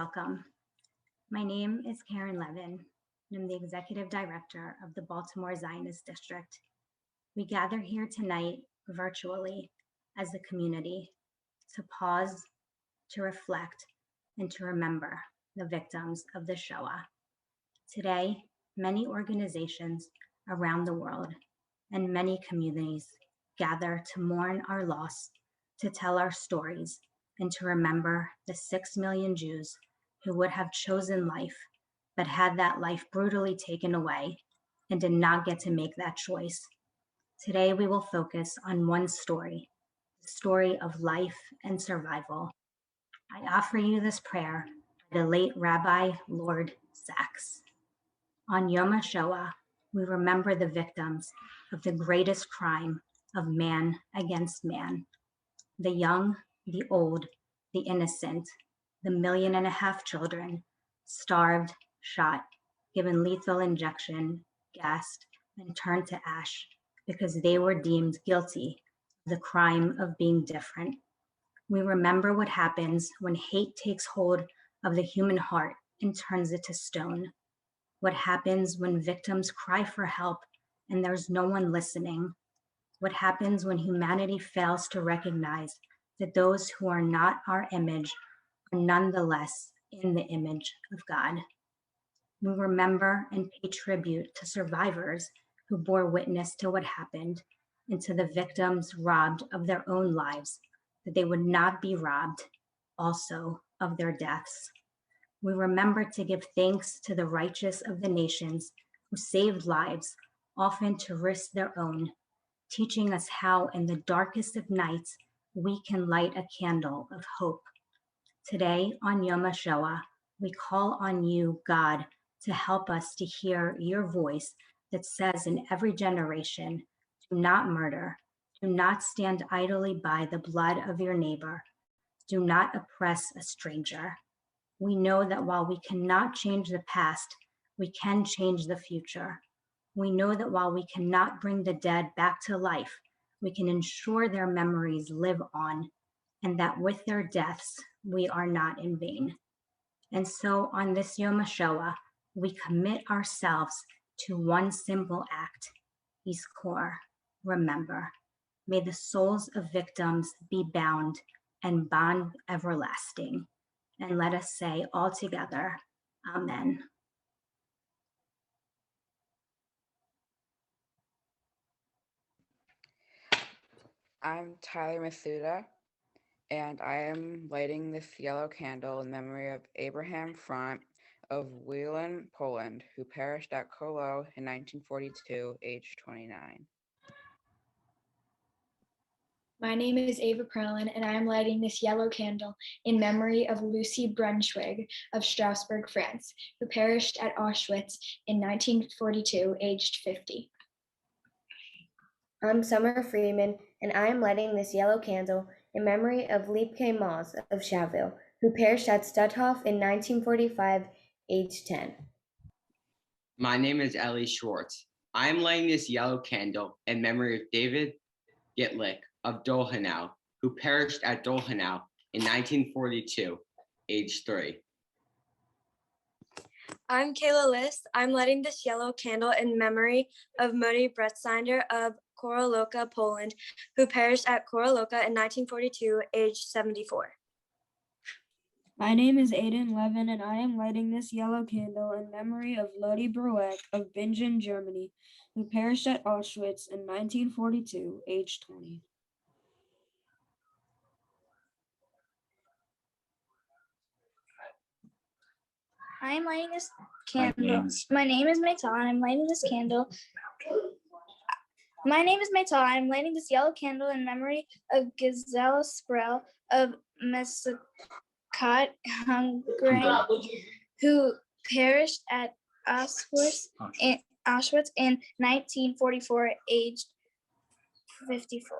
welcome. My name is Karen Levin, and I'm the Executive Director of the Baltimore Zionist District. We gather here tonight virtually as a community to pause, to reflect, and to remember the victims of the Shoah. Today, many organizations around the world and many communities gather to mourn our loss, to tell our stories, and to remember the 6 million Jews who would have chosen life, but had that life brutally taken away and did not get to make that choice. Today, we will focus on one story, the story of life and survival. I offer you this prayer by the late Rabbi Lord Sachs. On Yom HaShoah, we remember the victims of the greatest crime of man against man. The young, the old, the innocent, the 1.5 million children, starved, shot, given lethal injection, gassed, and turned to ash because they were deemed guilty of the crime of being different. We remember what happens when hate takes hold of the human heart and turns it to stone. What happens when victims cry for help and there's no one listening. What happens when humanity fails to recognize that those who are not our image are nonetheless in the image of God. We remember and pay tribute to survivors who bore witness to what happened and to the victims robbed of their own lives, that they would not be robbed also of their deaths. We remember to give thanks to the righteous of the nations who saved lives, often to risk their own, teaching us how in the darkest of nights we can light a candle of hope. Today on Yom HaShoah, we call on you, God, to help us to hear your voice that says in every generation, do not murder, do not stand idly by the blood of your neighbor, do not oppress a stranger. We know that while we cannot change the past, we can change the future. We know that while we cannot bring the dead back to life, we can ensure their memories live on, and that with their deaths, we are not in vain. And so on this Yom HaShoah, we commit ourselves to one simple act, Yizkor, remember. May the souls of victims be bound and bond everlasting. And let us say all together, Amen. I'm Tyler Masuda, and I am lighting this yellow candle in memory of Abraham Front of Whelan, Poland, who perished at Kolo in 1942, aged 29. My name is Ava Perlin, and I am lighting this yellow candle in memory of Lucy Brunschwig of Strasbourg, France, who perished at Auschwitz in 1942, aged 50. I'm Summer Freeman, and I am lighting this yellow candle in memory of Liebke Maas of Chaville, who perished at Stutthof in 1945, aged 10. My name is Ellie Schwartz. I am lighting this yellow candle in memory of David Gitlick of Dolhenau, who perished at Dolhenau in 1942, age 3. I'm Kayla List. I'm lighting this yellow candle in memory of Modi Bretzinder of Koroloka, Poland, who perished at Koroloka in 1942, age 74. My name is Aidan Levin, and I am lighting this yellow candle in memory of Lodi Brueck of Bingen, Germany, who perished at Auschwitz in 1942, age 20. I am lighting this candle. My name is Maytal, and I'm lighting this candle. My name is Maytal. I'm lighting this yellow candle in memory of Gisela Sprell of Mesicot, Hungary, who perished at Auschwitz in 1944, aged 54.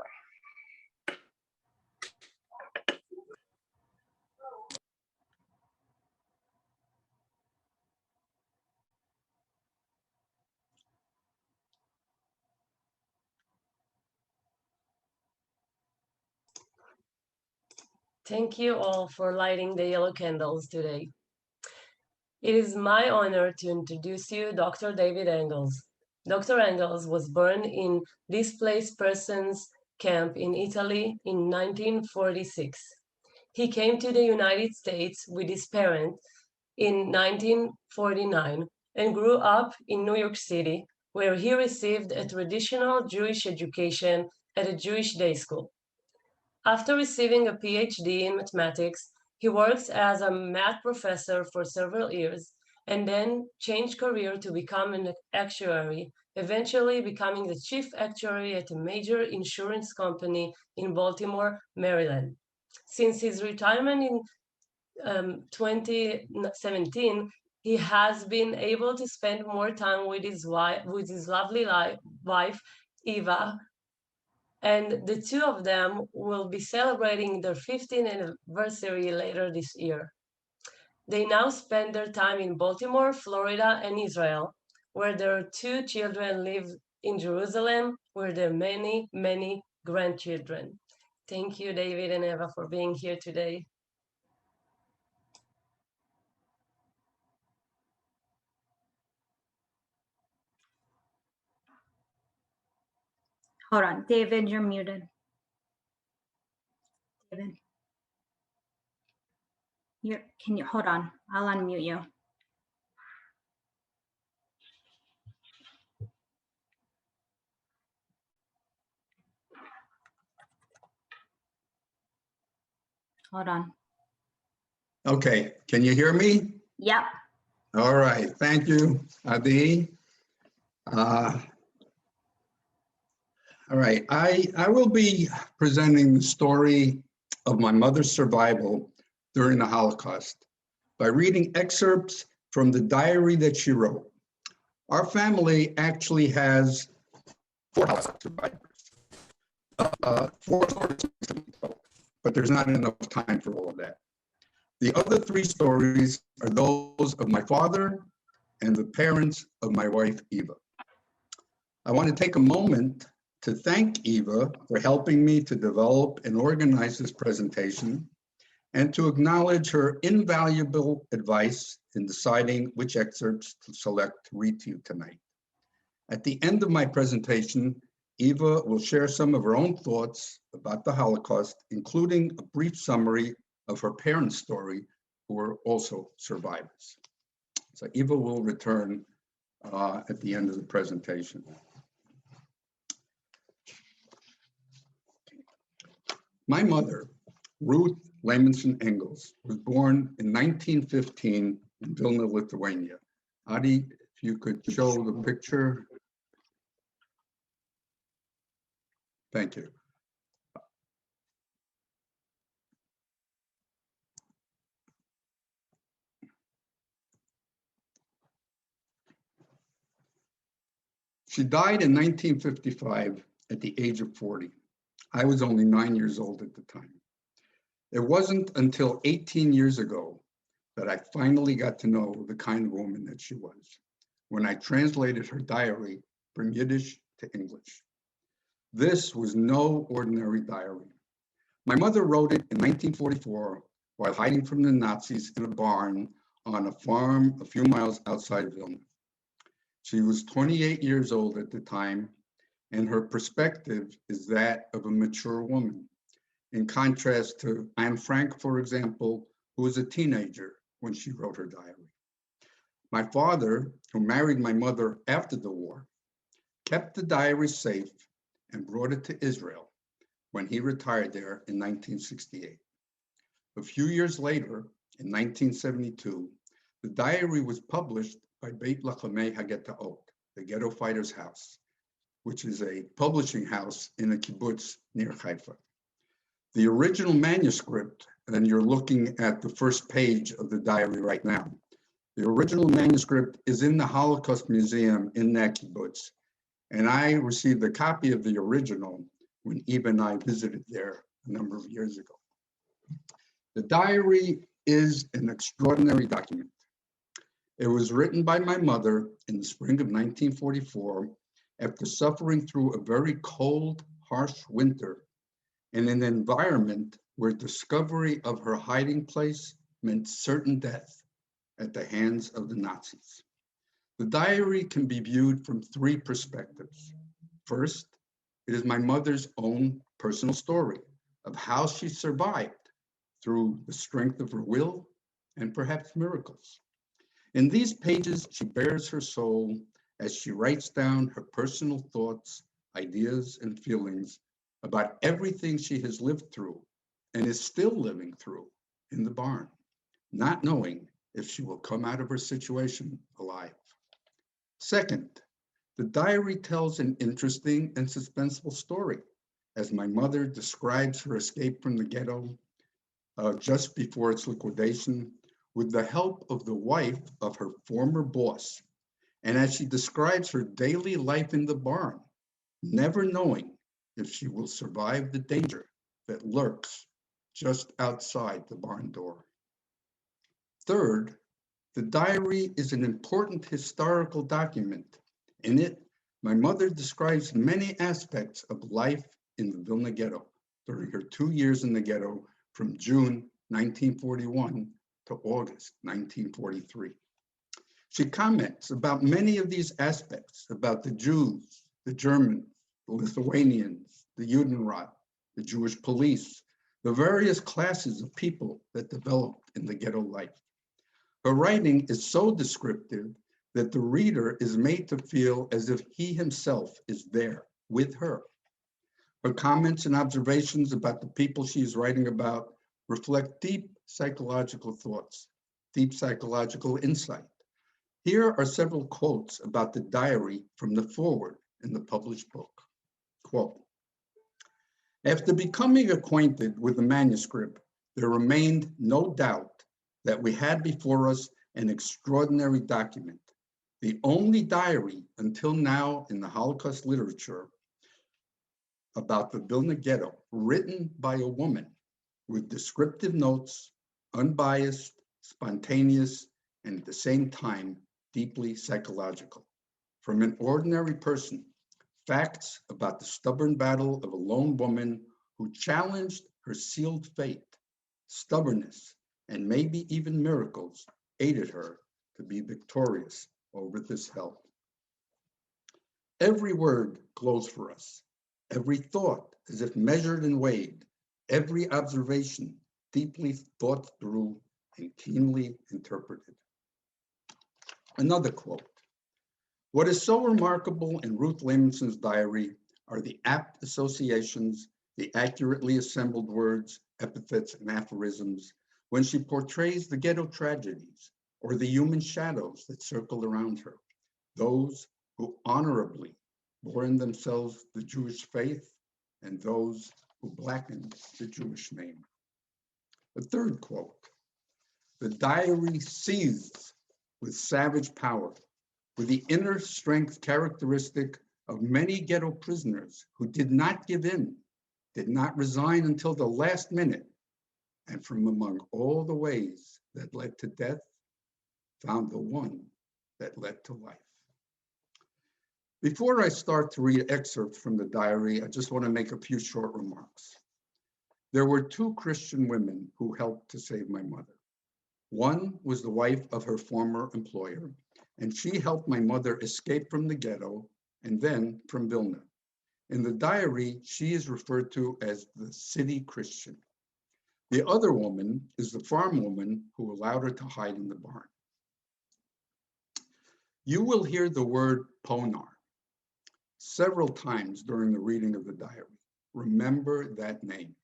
Thank you all for lighting the yellow candles today. It is my honor to introduce you Dr. David Engles. Dr. Engles was born in displaced persons camp in Italy in 1946. He came to the United States with his parents in 1949 and grew up in New York City, where he received a traditional Jewish education at a Jewish day school. After receiving a PhD in mathematics, he worked as a math professor for several years and then changed career to become an actuary, eventually becoming the chief actuary at a major insurance company in Baltimore, Maryland. Since his retirement in 2017, he has been able to spend more time with his lovely wife, Eva, and the two of them will be celebrating their 15th anniversary later this year. They now spend their time in Baltimore, Florida, and Israel, where their two children live in Jerusalem, where there are many, many grandchildren. Thank you, David and Eva, for being here today. Hold on, David, you're muted. David, can you hold on? I'll unmute you. Hold on. Okay, can you hear me? Yep. All right, thank you, Adi. All right, I will be presenting the story of my mother's survival during the Holocaust by reading excerpts from the diary that she wrote. Our family actually has 4 Holocaust survivors, 4 stories, but there's not enough time for all of that. The other 3 stories are those of my father and the parents of my wife, Eva. I want to take a moment to thank Eva for helping me to develop and organize this presentation and to acknowledge her invaluable advice in deciding which excerpts to select to read to you tonight. At the end of my presentation, Eva will share some of her own thoughts about the Holocaust, including a brief summary of her parents' story, who were also survivors. So Eva will return at the end of the presentation. My mother, Ruth Leimonson Engles, was born in 1915 in Vilna, Lithuania. Adi, if you could show the picture. Thank you. She died in 1955 at the age of 40. I was only 9 years old at the time. It wasn't until 18 years ago that I finally got to know the kind of woman that she was, when I translated her diary from Yiddish to English. This was no ordinary diary. My mother wrote it in 1944 while hiding from the Nazis in a barn on a farm a few miles outside of Vilna. She was 28 years old at the time, and her perspective is that of a mature woman, in contrast to Anne Frank, for example, who was a teenager when she wrote her diary. My father, who married my mother after the war, kept the diary safe and brought it to Israel when he retired there in 1968. A few years later, in 1972, the diary was published by Beit Lachamei HaGhetto, the Ghetto Fighters' House, which is a publishing house in a kibbutz near Haifa. The original manuscript, and you're looking at the first page of the diary right now, the original manuscript is in the Holocaust Museum in that kibbutz, and I received a copy of the original when Eva and I visited there a number of years ago. The diary is an extraordinary document. It was written by my mother in the spring of 1944 after suffering through a very cold, harsh winter in an environment where discovery of her hiding place meant certain death at the hands of the Nazis. The diary can be viewed from three perspectives. First, it is my mother's own personal story of how she survived through the strength of her will and perhaps miracles. In these pages, she bears her soul as she writes down her personal thoughts, ideas, and feelings about everything she has lived through and is still living through in the barn, not knowing if she will come out of her situation alive. Second, the diary tells an interesting and suspenseful story as my mother describes her escape from the ghetto just before its liquidation with the help of the wife of her former boss, and as she describes her daily life in the barn, never knowing if she will survive the danger that lurks just outside the barn door. Third, the diary is an important historical document. In it, my mother describes many aspects of life in the Vilna Ghetto during her 2 years in the ghetto from June 1941 to August 1943. She comments about many of these aspects, about the Jews, the Germans, the Lithuanians, the Judenrat, the Jewish police, the various classes of people that developed in the ghetto life. Her writing is so descriptive that the reader is made to feel as if he himself is there with her. Her comments and observations about the people she is writing about reflect deep psychological thoughts, deep psychological insight. Here are several quotes about the diary from the foreword in the published book. Quote, "After becoming acquainted with the manuscript, there remained no doubt that we had before us an extraordinary document, the only diary until now in the Holocaust literature about the Vilna Ghetto written by a woman with descriptive notes, unbiased, spontaneous, and at the same time, deeply psychological. From an ordinary person, facts about the stubborn battle of a lone woman who challenged her sealed fate, stubbornness, and maybe even miracles aided her to be victorious over this hell. Every word glows for us, every thought as if measured and weighed, every observation deeply thought through and keenly interpreted." Another quote, "What is so remarkable in Ruth Leimonson's diary are the apt associations, the accurately assembled words, epithets, and aphorisms when she portrays the ghetto tragedies or the human shadows that circle around her, those who honorably bore in themselves the Jewish faith and those who blackened the Jewish name." A third quote, "The diary seized with savage power, with the inner strength characteristic of many ghetto prisoners who did not give in, did not resign until the last minute, and from among all the ways that led to death, found the one that led to life." Before I start to read excerpts from the diary, I just want to make a few short remarks. There were two Christian women who helped to save my mother. One was the wife of her former employer, and she helped my mother escape from the ghetto and then from Vilna. In the diary, she is referred to as the city Christian. The other woman is the farm woman who allowed her to hide in the barn. You will hear the word Ponar several times during the reading of the diary. Remember that name.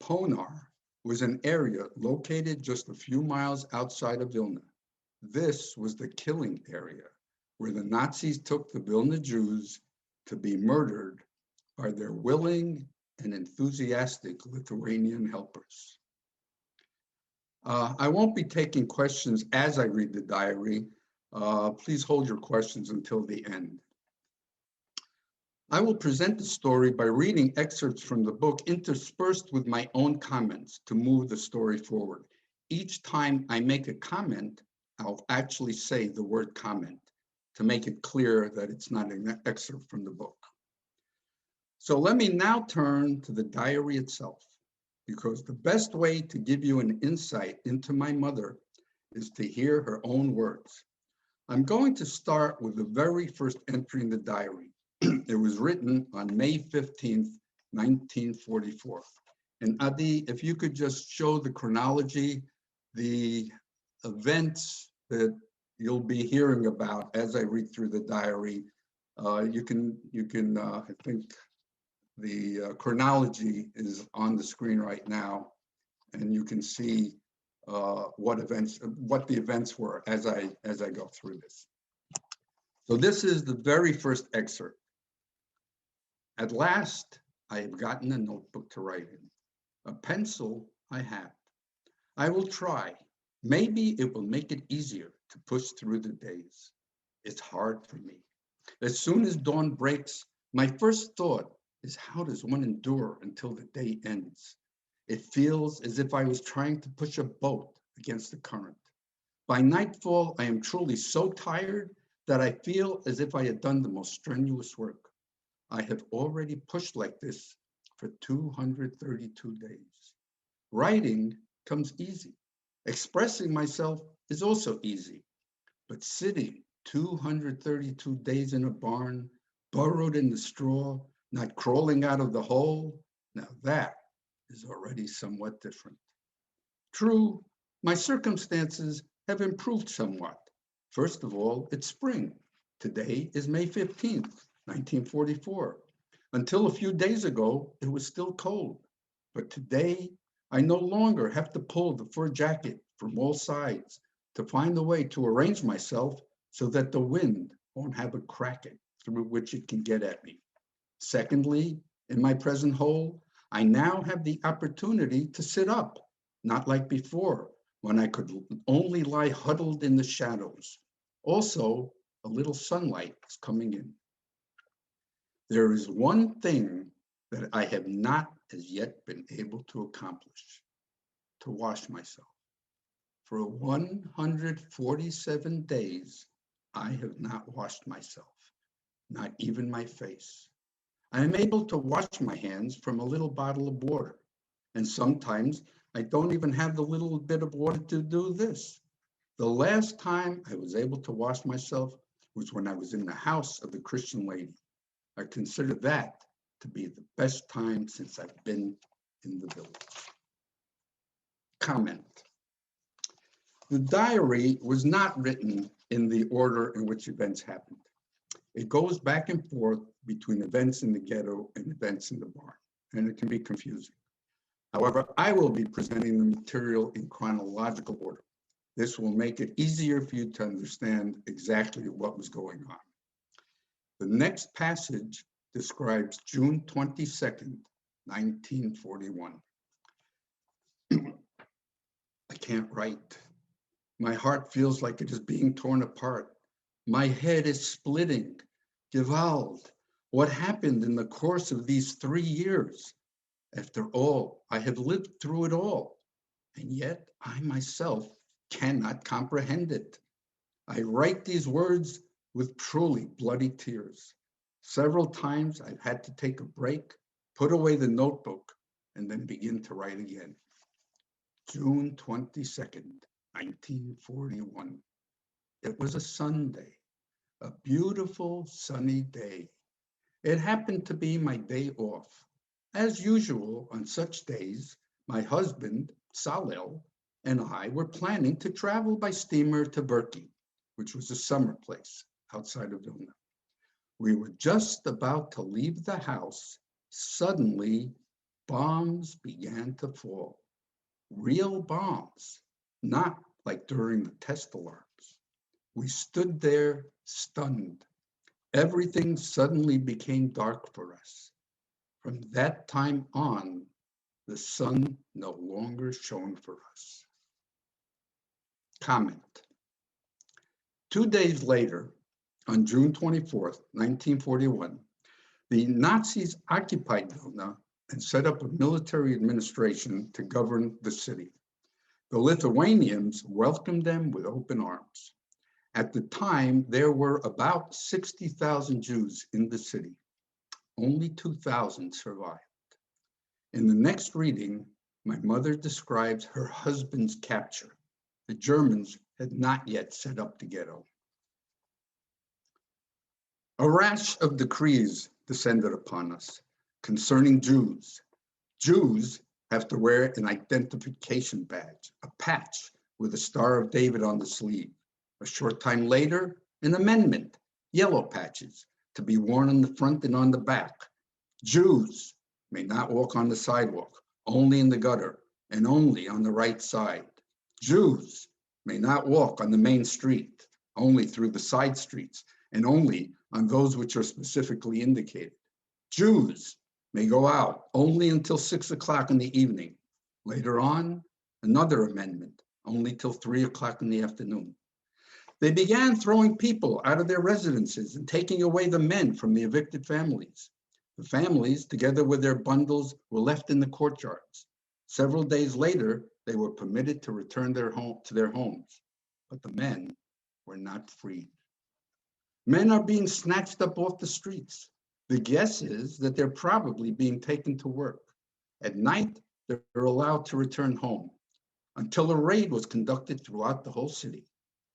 Ponar was an area located just a few miles outside of Vilna. This was the killing area where the Nazis took the Vilna Jews to be murdered by their willing and enthusiastic Lithuanian helpers. I won't be taking questions as I read the diary. Please hold your questions until the end. I will present the story by reading excerpts from the book interspersed with my own comments to move the story forward. Each time I make a comment, I'll actually say the word comment to make it clear that it's not an excerpt from the book. So let me now turn to the diary itself, because the best way to give you an insight into my mother is to hear her own words. I'm going to start with the very first entry in the diary. It was written on May 15th, 1944. And Adi, if you could just show the chronology, the events that you'll be hearing about as I read through the diary. You can I think the chronology is on the screen right now, and you can see what the events were as I go through this. So this is the very first excerpt. At last, I have gotten a notebook to write in. A pencil I have. I will try. Maybe it will make it easier to push through the days. It's hard for me. As soon as dawn breaks, my first thought is, how does one endure until the day ends? It feels as if I was trying to push a boat against the current. By nightfall, I am truly so tired that I feel as if I had done the most strenuous work. I have already pushed like this for 232 days. Writing comes easy. Expressing myself is also easy. But sitting 232 days in a barn, burrowed in the straw, not crawling out of the hole, now that is already somewhat different. True, my circumstances have improved somewhat. First of all, it's spring. Today is May 15th, 1944. Until a few days ago, it was still cold. But today, I no longer have to pull the fur jacket from all sides to find a way to arrange myself so that the wind won't have a crack through which it can get at me. Secondly, in my present hole, I now have the opportunity to sit up, not like before, when I could only lie huddled in the shadows. Also, a little sunlight is coming in. There is one thing that I have not as yet been able to accomplish: to wash myself. For 147 days, I have not washed myself, not even my face. I am able to wash my hands from a little bottle of water, and sometimes I don't even have the little bit of water to do this. The last time I was able to wash myself was when I was in the house of the Christian lady. I consider that to be the best time since I've been in the village. Comment. The diary was not written in the order in which events happened. It goes back and forth between events in the ghetto and events in the barn, and it can be confusing. However, I will be presenting the material in chronological order. This will make it easier for you to understand exactly what was going on. The next passage describes June 22nd, 1941. I can't write. My heart feels like it is being torn apart. My head is splitting. Gewalt. What happened in the course of these 3 years? After all, I have lived through it all, and yet I myself cannot comprehend it. I write these words with truly bloody tears. Several times I've had to take a break, put away the notebook, and then begin to write again. June 22nd, 1941. It was a Sunday, a beautiful sunny day. It happened to be my day off. As usual on such days, my husband, Salel, and I were planning to travel by steamer to Verki, which was a summer place outside of Vilna. We were just about to leave the house. Suddenly, bombs began to fall. Real bombs, not like during the test alarms. We stood there stunned. Everything suddenly became dark for us. From that time on, the sun no longer shone for us. Comment. 2 days later, on June 24th, 1941, the Nazis occupied Vilna and set up a military administration to govern the city. The Lithuanians welcomed them with open arms. At the time, there were about 60,000 Jews in the city. Only 2,000 survived. In the next reading, my mother describes her husband's capture. The Germans had not yet set up the ghetto. A rash of decrees descended upon us concerning Jews. Jews have to wear an identification badge, a patch with a Star of David on the sleeve. A short time later, an amendment, yellow patches, to be worn on the front and on the back. Jews may not walk on the sidewalk, only in the gutter, and only on the right side. Jews may not walk on the main street, only through the side streets, and only on those which are specifically indicated. Jews may go out only until 6 o'clock in the evening. Later on, another amendment, only till 3 o'clock in the afternoon. They began throwing people out of their residences and taking away the men from the evicted families. The families, together with their bundles, were left in the courtyards. Several days later, they were permitted to return to their homes, but the men were not freed. Men are being snatched up off the streets. The guess is that they're probably being taken to work. At night, they're allowed to return home, until a raid was conducted throughout the whole city.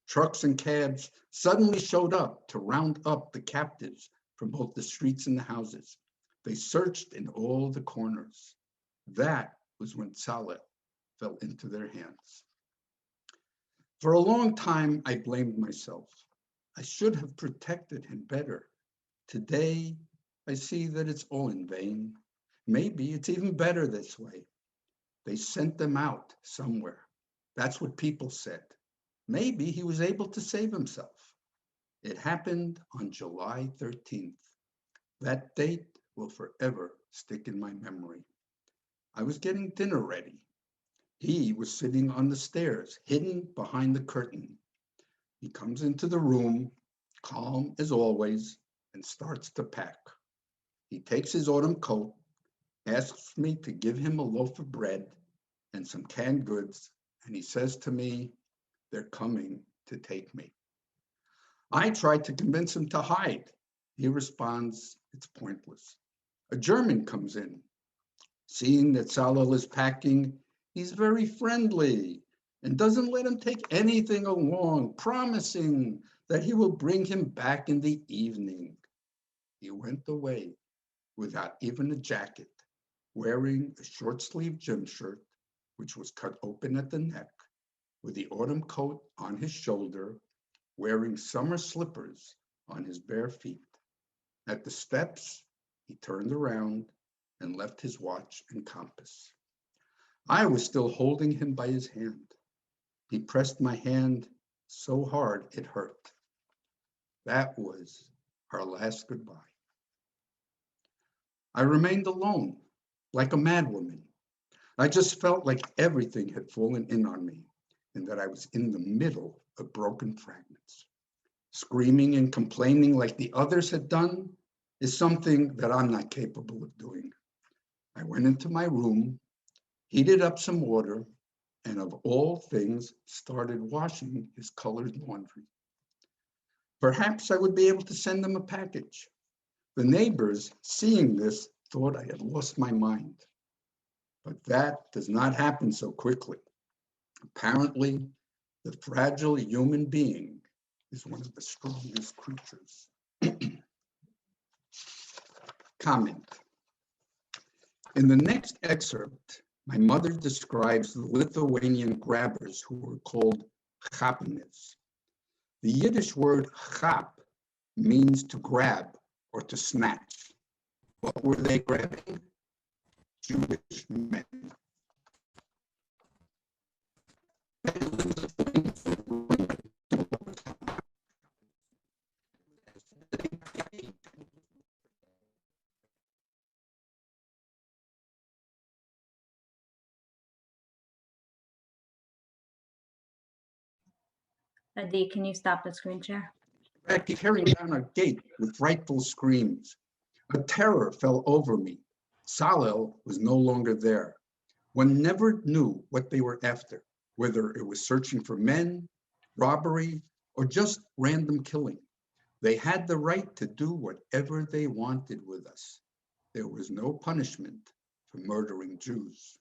Trucks and cabs suddenly showed up to round up the captives from both the streets and the houses. They searched in all the corners. That was when Saleh fell into their hands. For a long time, I blamed myself. I should have protected him better. Today, I see that it's all in vain. Maybe it's even better this way. They sent them out somewhere. That's what people said. Maybe he was able to save himself. It happened on July 13th. That date will forever stick in my memory. I was getting dinner ready. He was sitting on the stairs, hidden behind the curtain. He comes into the room, calm as always, and starts to pack. He takes his autumn coat, asks me to give him a loaf of bread and some canned goods, and he says to me, "They're coming to take me." I try to convince him to hide. He responds, "It's pointless." A German comes in. Seeing that Saleh is packing, he's very friendly and doesn't let him take anything along, promising that he will bring him back in the evening. He went away without even a jacket, wearing a short-sleeved gym shirt, which was cut open at the neck, with the autumn coat on his shoulder, wearing summer slippers on his bare feet. At the steps, he turned around and left his watch and compass. I was still holding him by his hand. He pressed my hand so hard it hurt. That was our last goodbye. I remained alone, like a madwoman. I just felt like everything had fallen in on me and that I was in the middle of broken fragments. Screaming and complaining like the others had done is something that I'm not capable of doing. I went into my room, heated up some water, and of all things, started washing his colored laundry. Perhaps I would be able to send them a package. The neighbors, seeing this, thought I had lost my mind. But that does not happen so quickly. Apparently, the fragile human being is one of the strongest creatures. Comment. In the next excerpt, my mother describes the Lithuanian grabbers who were called chapinets. The Yiddish word chap means to grab or to snatch. What were they grabbing? Jewish men. Adi, can you stop the screen share? Tearing down our gate with frightful screams. A terror fell over me. Saleh was no longer there. One never knew what they were after, whether it was searching for men, robbery, or just random killing. They had the right to do whatever they wanted with us. There was no punishment for murdering Jews.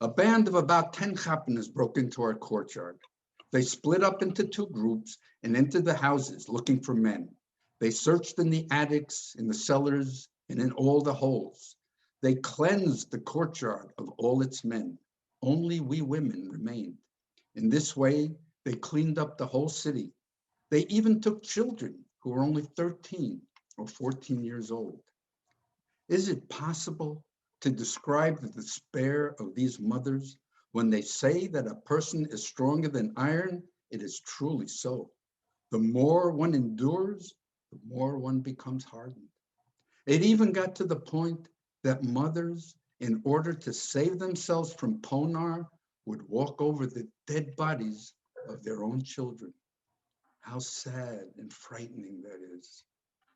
A band of about 10 chapanas broke into our courtyard. They split up into two groups and entered the houses looking for men. They searched in the attics, in the cellars, and in all the holes. They cleansed the courtyard of all its men. Only we women remained. In this way, they cleaned up the whole city. They even took children who were only 13 or 14 years old. Is it possible to describe the despair of these mothers when they say that a person is stronger than iron? It is truly so. The more one endures, the more one becomes hardened. It even got to the point that mothers, in order to save themselves from ponar, would walk over the dead bodies of their own children. How sad and frightening that is.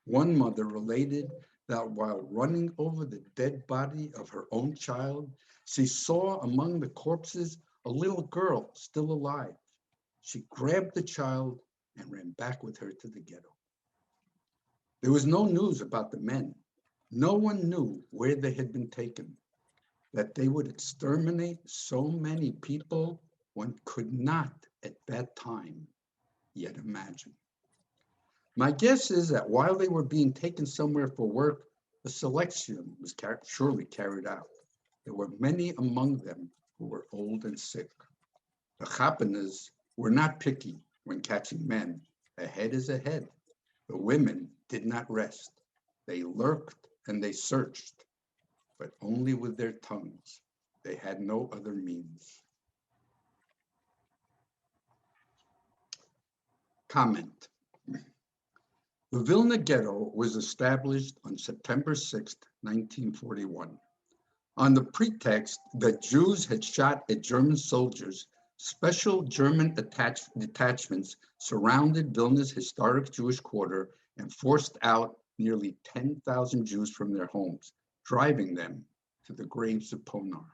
One mother related that while running over the dead body of her own child, she saw among the corpses a little girl still alive. She grabbed the child and ran back with her to the ghetto. There was no news about the men. No one knew where they had been taken. That they would exterminate so many people, one could not at that time yet imagine. My guess is that while they were being taken somewhere for work, a selection was surely carried out. There were many among them who were old and sick. The chapanas were not picky when catching men. A head is a head. The women did not rest. They lurked and they searched, but only with their tongues. They had no other means. Comment. The Vilna Ghetto was established on September 6, 1941. On the pretext that Jews had shot at German soldiers, special German detachments surrounded Vilna's historic Jewish quarter and forced out nearly 10,000 Jews from their homes, driving them to the graves of Ponar.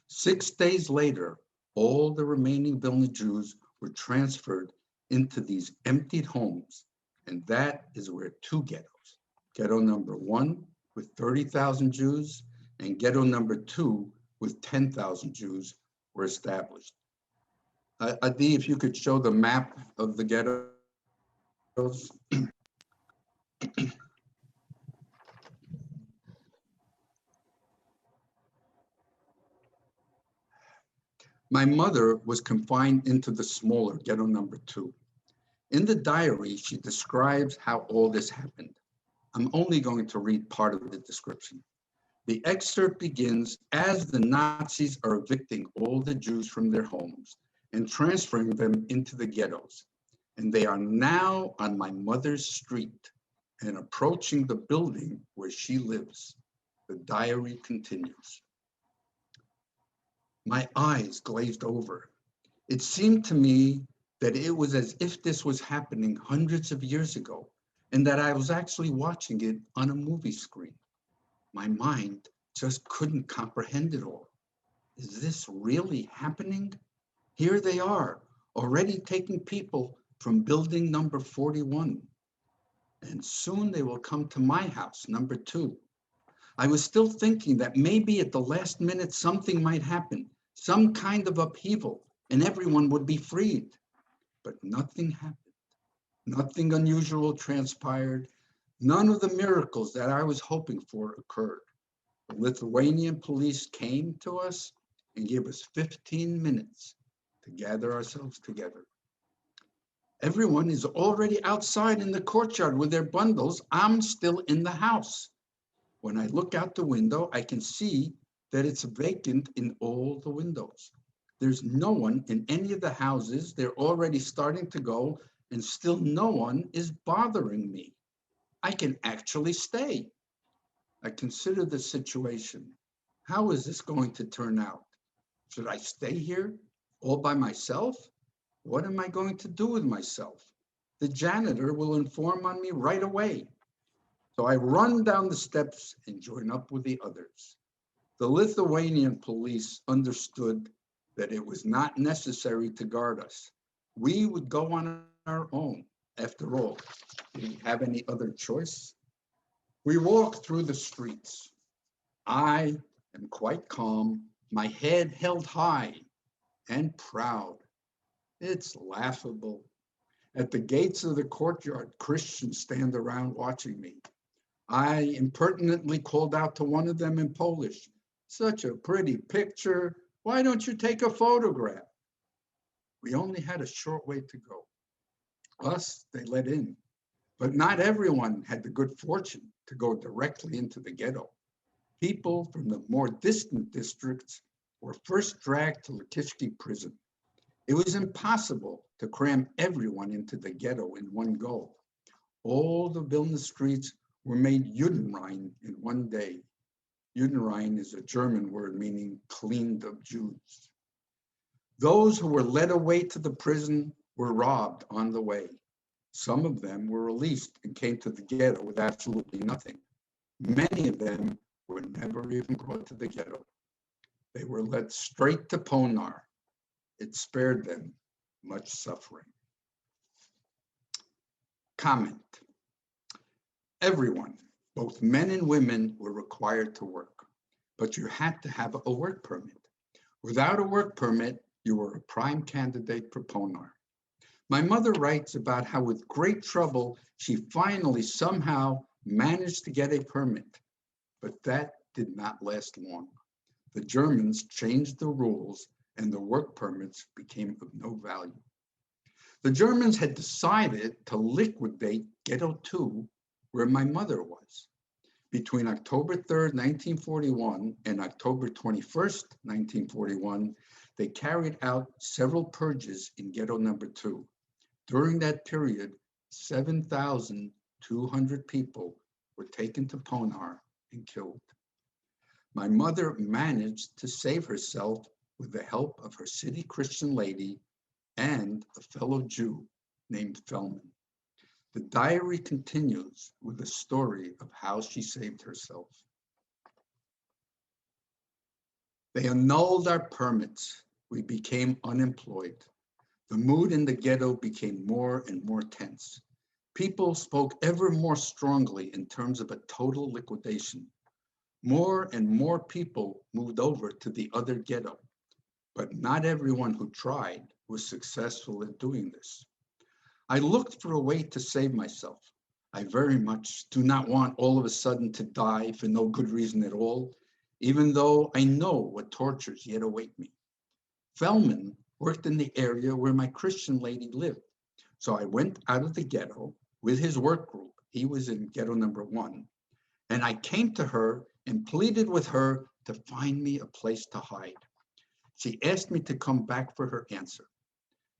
6 days later, all the remaining Vilna Jews were transferred into these emptied homes, and that is where two ghettos, ghetto number 1 with 30,000 Jews and ghetto number 2 with 10,000 Jews were established. Adi, if you could show the map of the ghettos. My mother was confined into the smaller ghetto number 2. In the diary, she describes how all this happened. I'm only going to read part of the description. The excerpt begins as the Nazis are evicting all the Jews from their homes and transferring them into the ghettos. And they are now on my mother's street and approaching the building where she lives. The diary continues. My eyes glazed over. It seemed to me that it was as if this was happening hundreds of years ago and that I was actually watching it on a movie screen. My mind just couldn't comprehend it all. Is this really happening? Here they are, already taking people from building number 41. And soon they will come to my house, number 2. I was still thinking that maybe at the last minute something might happen, some kind of upheaval, and everyone would be freed. But nothing happened. Nothing unusual transpired. None of the miracles that I was hoping for occurred. The Lithuanian police came to us and gave us 15 minutes to gather ourselves together. Everyone is already outside in the courtyard with their bundles. I'm still in the house. When I look out the window, I can see that it's vacant in all the windows. There's no one in any of the houses. They're already starting to go, and still no one is bothering me. I can actually stay. I consider the situation. How is this going to turn out? Should I stay here all by myself? What am I going to do with myself? The janitor will inform on me right away. So I run down the steps and join up with the others. The Lithuanian police understood that it was not necessary to guard us. We would go on our own. After all, did we have any other choice? We walked through the streets. I am quite calm, my head held high and proud. It's laughable. At the gates of the courtyard, Christians stand around watching me. I impertinently called out to one of them in Polish, "Such a pretty picture. Why don't you take a photograph?" We only had a short way to go. Us, they let in. But not everyone had the good fortune to go directly into the ghetto. People from the more distant districts were first dragged to Lakishki prison. It was impossible to cram everyone into the ghetto in one go. All the Vilna streets were made Judenrein in one day. Judenrein is a German word meaning cleaned of Jews. Those who were led away to the prison were robbed on the way. Some of them were released and came to the ghetto with absolutely nothing. Many of them were never even brought to the ghetto. They were led straight to Ponar. It spared them much suffering. Comment. Everyone, both men and women, were required to work, but you had to have a work permit. Without a work permit, you were a prime candidate for Ponar. My mother writes about how with great trouble, she finally somehow managed to get a permit, but that did not last long. The Germans changed the rules and the work permits became of no value. The Germans had decided to liquidate Ghetto 2, where my mother was. Between October 3rd, 1941 and October 21st, 1941, they carried out several purges in Ghetto number 2. During that period, 7,200 people were taken to Ponar and killed. My mother managed to save herself with the help of her city Christian lady and a fellow Jew named Feldman. The diary continues with the story of how she saved herself. They annulled our permits. We became unemployed. The mood in the ghetto became more and more tense. People spoke ever more strongly in terms of a total liquidation. More and more people moved over to the other ghetto, but not everyone who tried was successful in doing this. I looked for a way to save myself. I very much do not want all of a sudden to die for no good reason at all, even though I know what tortures yet await me. Feldman worked in the area where my Christian lady lived, so I went out of the ghetto with his work group. He was in Ghetto number 1, and I came to her and pleaded with her to find me a place to hide. She asked me to come back for her answer.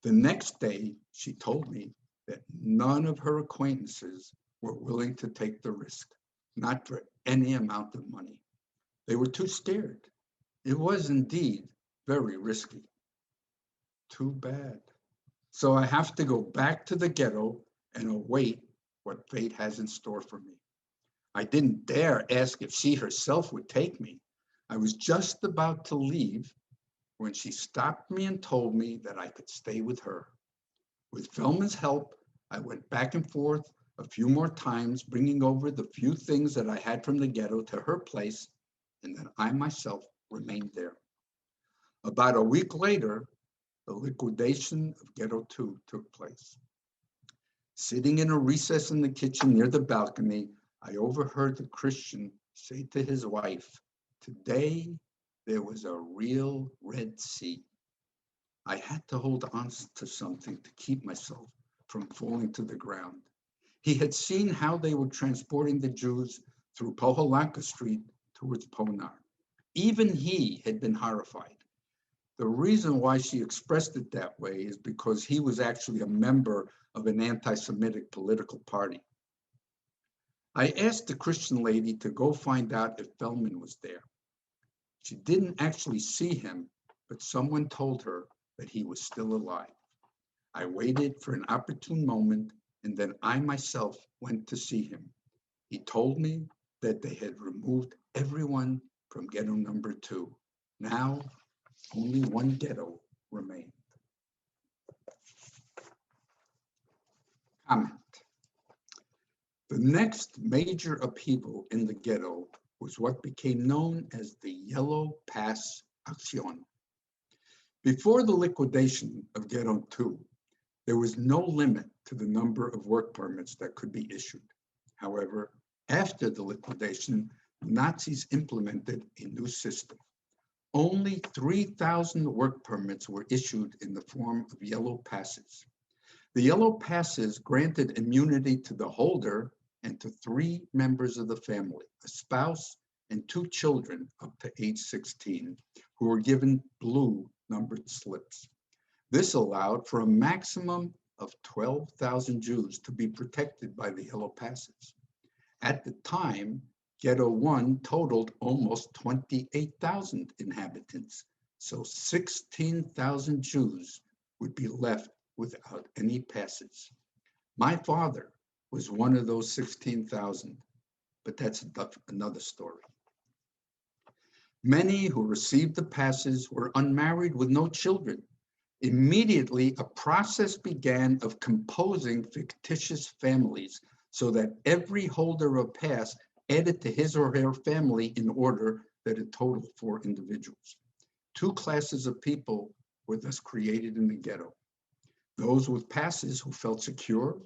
The next day, she told me that none of her acquaintances were willing to take the risk, not for any amount of money. They were too scared. It was indeed very risky. Too bad. So I have to go back to the ghetto and await what fate has in store for me. I didn't dare ask if she herself would take me. I was just about to leave when she stopped me and told me that I could stay with her. With Feldman's help, I went back and forth a few more times, bringing over the few things that I had from the ghetto to her place, and then I myself remained there. About a week later, the liquidation of Ghetto 2 took place. Sitting in a recess in the kitchen near the balcony, I overheard the Christian say to his wife, "Today there was a real Red Sea." I had to hold on to something to keep myself from falling to the ground. He had seen how they were transporting the Jews through Poholanka Street towards Ponar. Even he had been horrified. The reason why she expressed it that way is because he was actually a member of an anti-Semitic political party. I asked the Christian lady to go find out if Feldman was there. She didn't actually see him, but someone told her that he was still alive. I waited for an opportune moment, and then I myself went to see him. He told me that they had removed everyone from Ghetto number 2. Now, only one ghetto remained. Comment. The next major upheaval in the ghetto was what became known as the Yellow Pass Action. Before the liquidation of Ghetto 2, there was no limit to the number of work permits that could be issued. However, after the liquidation, Nazis implemented a new system. Only 3,000 work permits were issued in the form of yellow passes. The yellow passes granted immunity to the holder and to 3 members of the family, a spouse and 2 children up to age 16, who were given blue numbered slips. This allowed for a maximum of 12,000 Jews to be protected by the yellow passes. At the time, Ghetto 1 totaled almost 28,000 inhabitants, so 16,000 Jews would be left without any passes. My father was one of those 16,000, but that's another story. Many who received the passes were unmarried with no children. Immediately, a process began of composing fictitious families so that every holder of pass added to his or her family in order that it totaled 4 individuals. 2 classes of people were thus created in the ghetto. Those with passes who felt secure,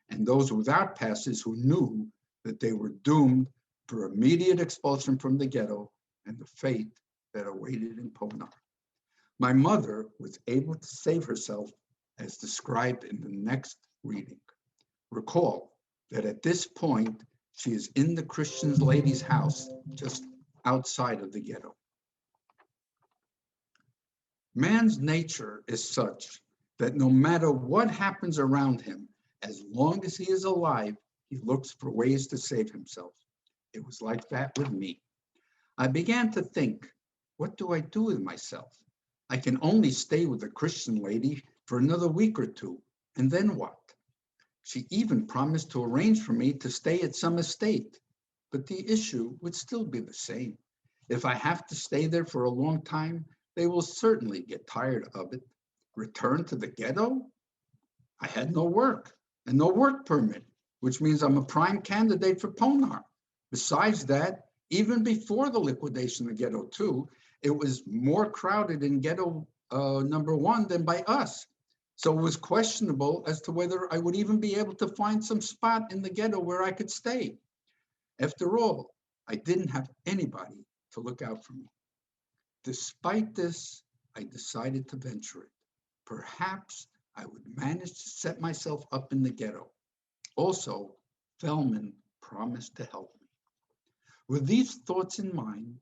and those without passes who knew that they were doomed for immediate expulsion from the ghetto and the fate that awaited in Ponar. My mother was able to save herself as described in the next reading. Recall that at this point, she is in the Christian lady's house just outside of the ghetto. Man's nature is such that no matter what happens around him, as long as he is alive, he looks for ways to save himself. It was like that with me. I began to think, what do I do with myself? I can only stay with the Christian lady for another week or 2, and then what? She even promised to arrange for me to stay at some estate, but the issue would still be the same. If I have to stay there for a long time, they will certainly get tired of it. Return to the ghetto? I had no work and no work permit, which means I'm a prime candidate for Ponar. Besides that, even before the liquidation of Ghetto 2, it was more crowded in Ghetto number 1 than by us. So it was questionable as to whether I would even be able to find some spot in the ghetto where I could stay. After all, I didn't have anybody to look out for me. Despite this, I decided to venture it. Perhaps I would manage to set myself up in the ghetto. Also, Feldman promised to help me. With these thoughts in mind,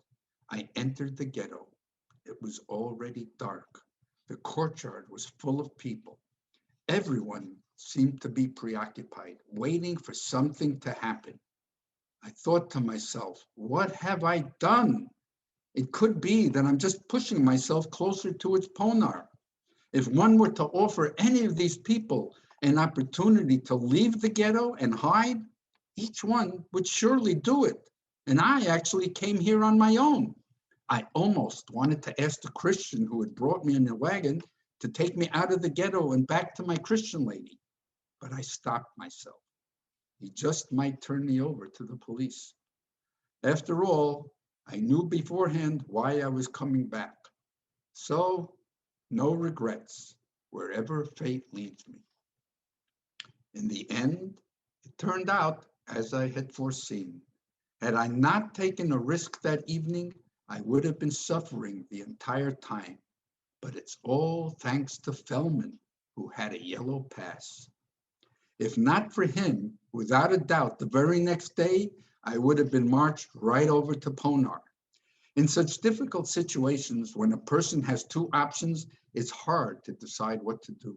I entered the ghetto. It was already dark. The courtyard was full of people. Everyone seemed to be preoccupied, waiting for something to happen. I thought to myself, what have I done? It could be that I'm just pushing myself closer towards Ponar. If one were to offer any of these people an opportunity to leave the ghetto and hide, each one would surely do it. And I actually came here on my own. I almost wanted to ask the Christian who had brought me in the wagon to take me out of the ghetto and back to my Christian lady, but I stopped myself. He just might turn me over to the police. After all, I knew beforehand why I was coming back. So, no regrets, wherever fate leads me. In the end, it turned out as I had foreseen. Had I not taken a risk that evening, I would have been suffering the entire time. But it's all thanks to Feldman, who had a yellow pass. If not for him, without a doubt, the very next day, I would have been marched right over to Ponar. In such difficult situations, when a person has 2 options, it's hard to decide what to do.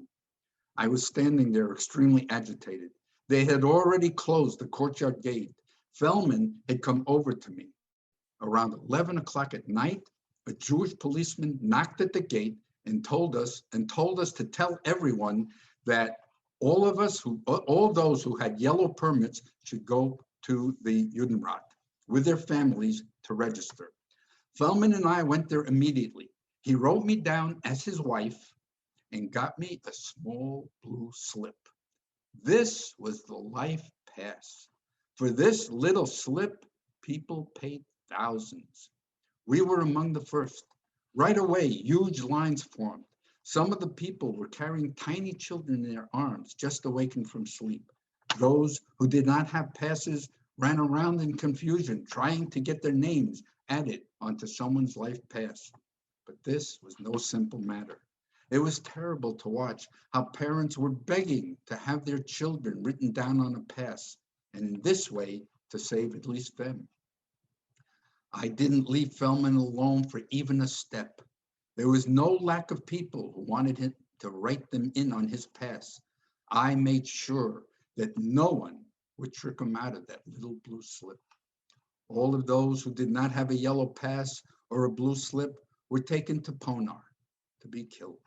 I was standing there extremely agitated. They had already closed the courtyard gate. Feldman had come over to me. Around 11 o'clock at night, a Jewish policeman knocked at the gate and told us to tell everyone that all those who had yellow permits should go to the Judenrat with their families to register. Feldman and I went there immediately. He wrote me down as his wife and got me a small blue slip. This was the life pass. For this little slip, people paid thousands. We were among the first. Right away, huge lines formed. Some of the people were carrying tiny children in their arms, just awakened from sleep. Those who did not have passes ran around in confusion, trying to get their names added onto someone's life pass. But this was no simple matter. It was terrible to watch how parents were begging to have their children written down on a pass, and in this way to save at least them. I didn't leave Feldman alone for even a step. There was no lack of people who wanted him to write them in on his pass. I made sure that no one would trick him out of that little blue slip. All of those who did not have a yellow pass or a blue slip were taken to Ponar to be killed.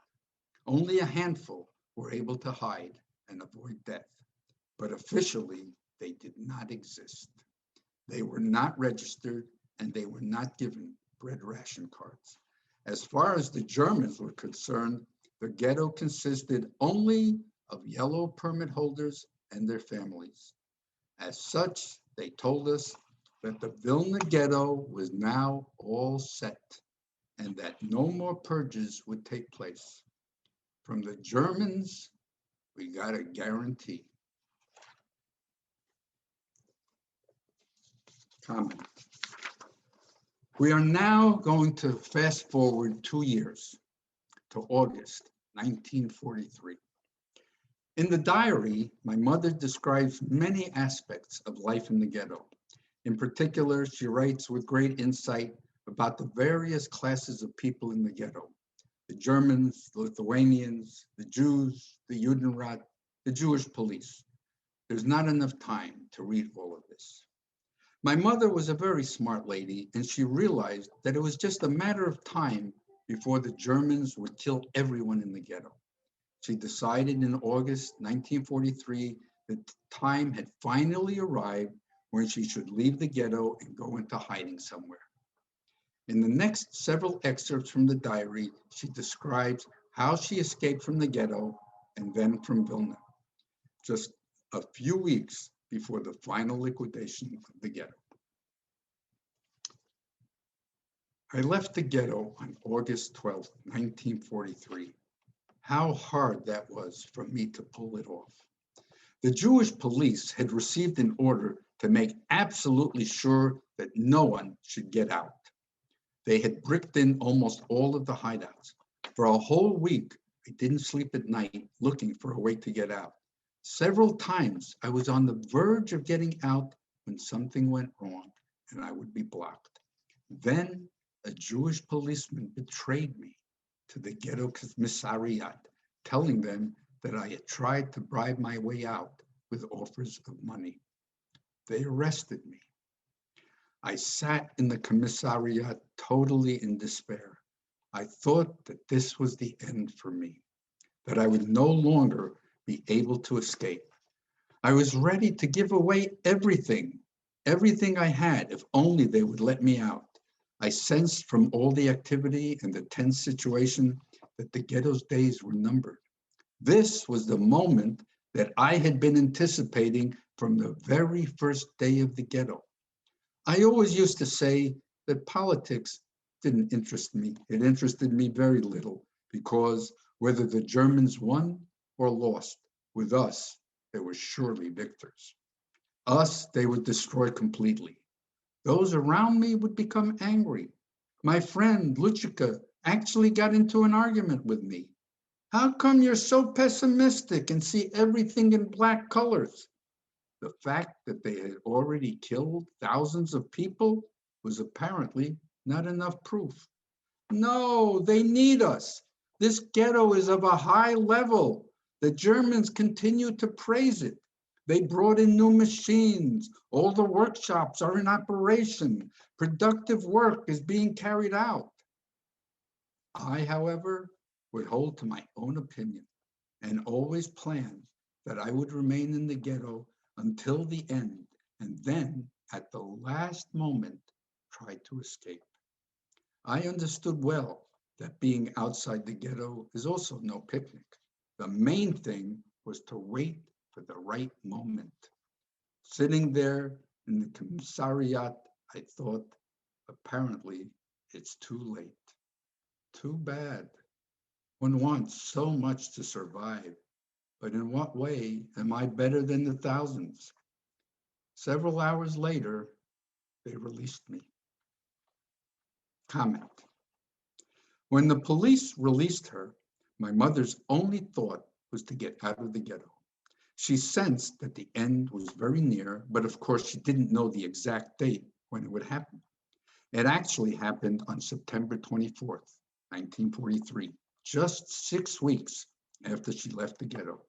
Only a handful were able to hide and avoid death, but officially they did not exist. They were not registered and they were not given bread ration cards. As far as the Germans were concerned, the ghetto consisted only of yellow permit holders and their families. As such, they told us that the Vilna ghetto was now all set and that no more purges would take place. From the Germans, we got a guarantee. Comment. We are now going to fast forward 2 years to August 1943. In the diary, my mother describes many aspects of life in the ghetto. In particular, she writes with great insight about the various classes of people in the ghetto: the Germans, the Lithuanians, the Jews, the Judenrat, the Jewish police. There's not enough time to read all of this. My mother was a very smart lady, and she realized that it was just a matter of time before the Germans would kill everyone in the ghetto. She decided in August 1943 that the time had finally arrived when she should leave the ghetto and go into hiding somewhere. In the next several excerpts from the diary, she describes how she escaped from the ghetto and then from Vilna, just a few weeks before the final liquidation of the ghetto. I left the ghetto on August 12, 1943. How hard that was for me to pull it off. The Jewish police had received an order to make absolutely sure that no one should get out. They had bricked in almost all of the hideouts. For a whole week, I didn't sleep at night looking for a way to get out. Several times I was on the verge of getting out when something went wrong and I would be blocked. Then a Jewish policeman betrayed me to the ghetto commissariat, telling them that I had tried to bribe my way out with offers of money. They arrested me. I sat in the commissariat totally in despair. I thought that this was the end for me, that I would no longer be able to escape. I was ready to give away everything I had, if only they would let me out. I sensed from all the activity and the tense situation that the ghetto's days were numbered. This was the moment that I had been anticipating from the very first day of the ghetto. I always used to say that politics didn't interest me. It interested me very little because whether the Germans won or lost, with us, they were surely victors. Us, they would destroy completely. Those around me would become angry. My friend Luchika actually got into an argument with me. How come you're so pessimistic and see everything in black colors? The fact that they had already killed thousands of people was apparently not enough proof. No, they need us. This ghetto is of a high level. The Germans continue to praise it. They brought in new machines. All the workshops are in operation. Productive work is being carried out. I, however, would hold to my own opinion and always planned that I would remain in the ghetto until the end, and then, at the last moment, try to escape. I understood well that being outside the ghetto is also no picnic. The main thing was to wait for the right moment. Sitting there in the commissariat, I thought, apparently, it's too late. Too bad. One wants so much to survive, but in what way am I better than the thousands? Several hours later, they released me. Comment. When the police released her, my mother's only thought was to get out of the ghetto. She sensed that the end was very near, but of course she didn't know the exact date when it would happen. It actually happened on September 24th, 1943, just 6 weeks after she left the ghetto.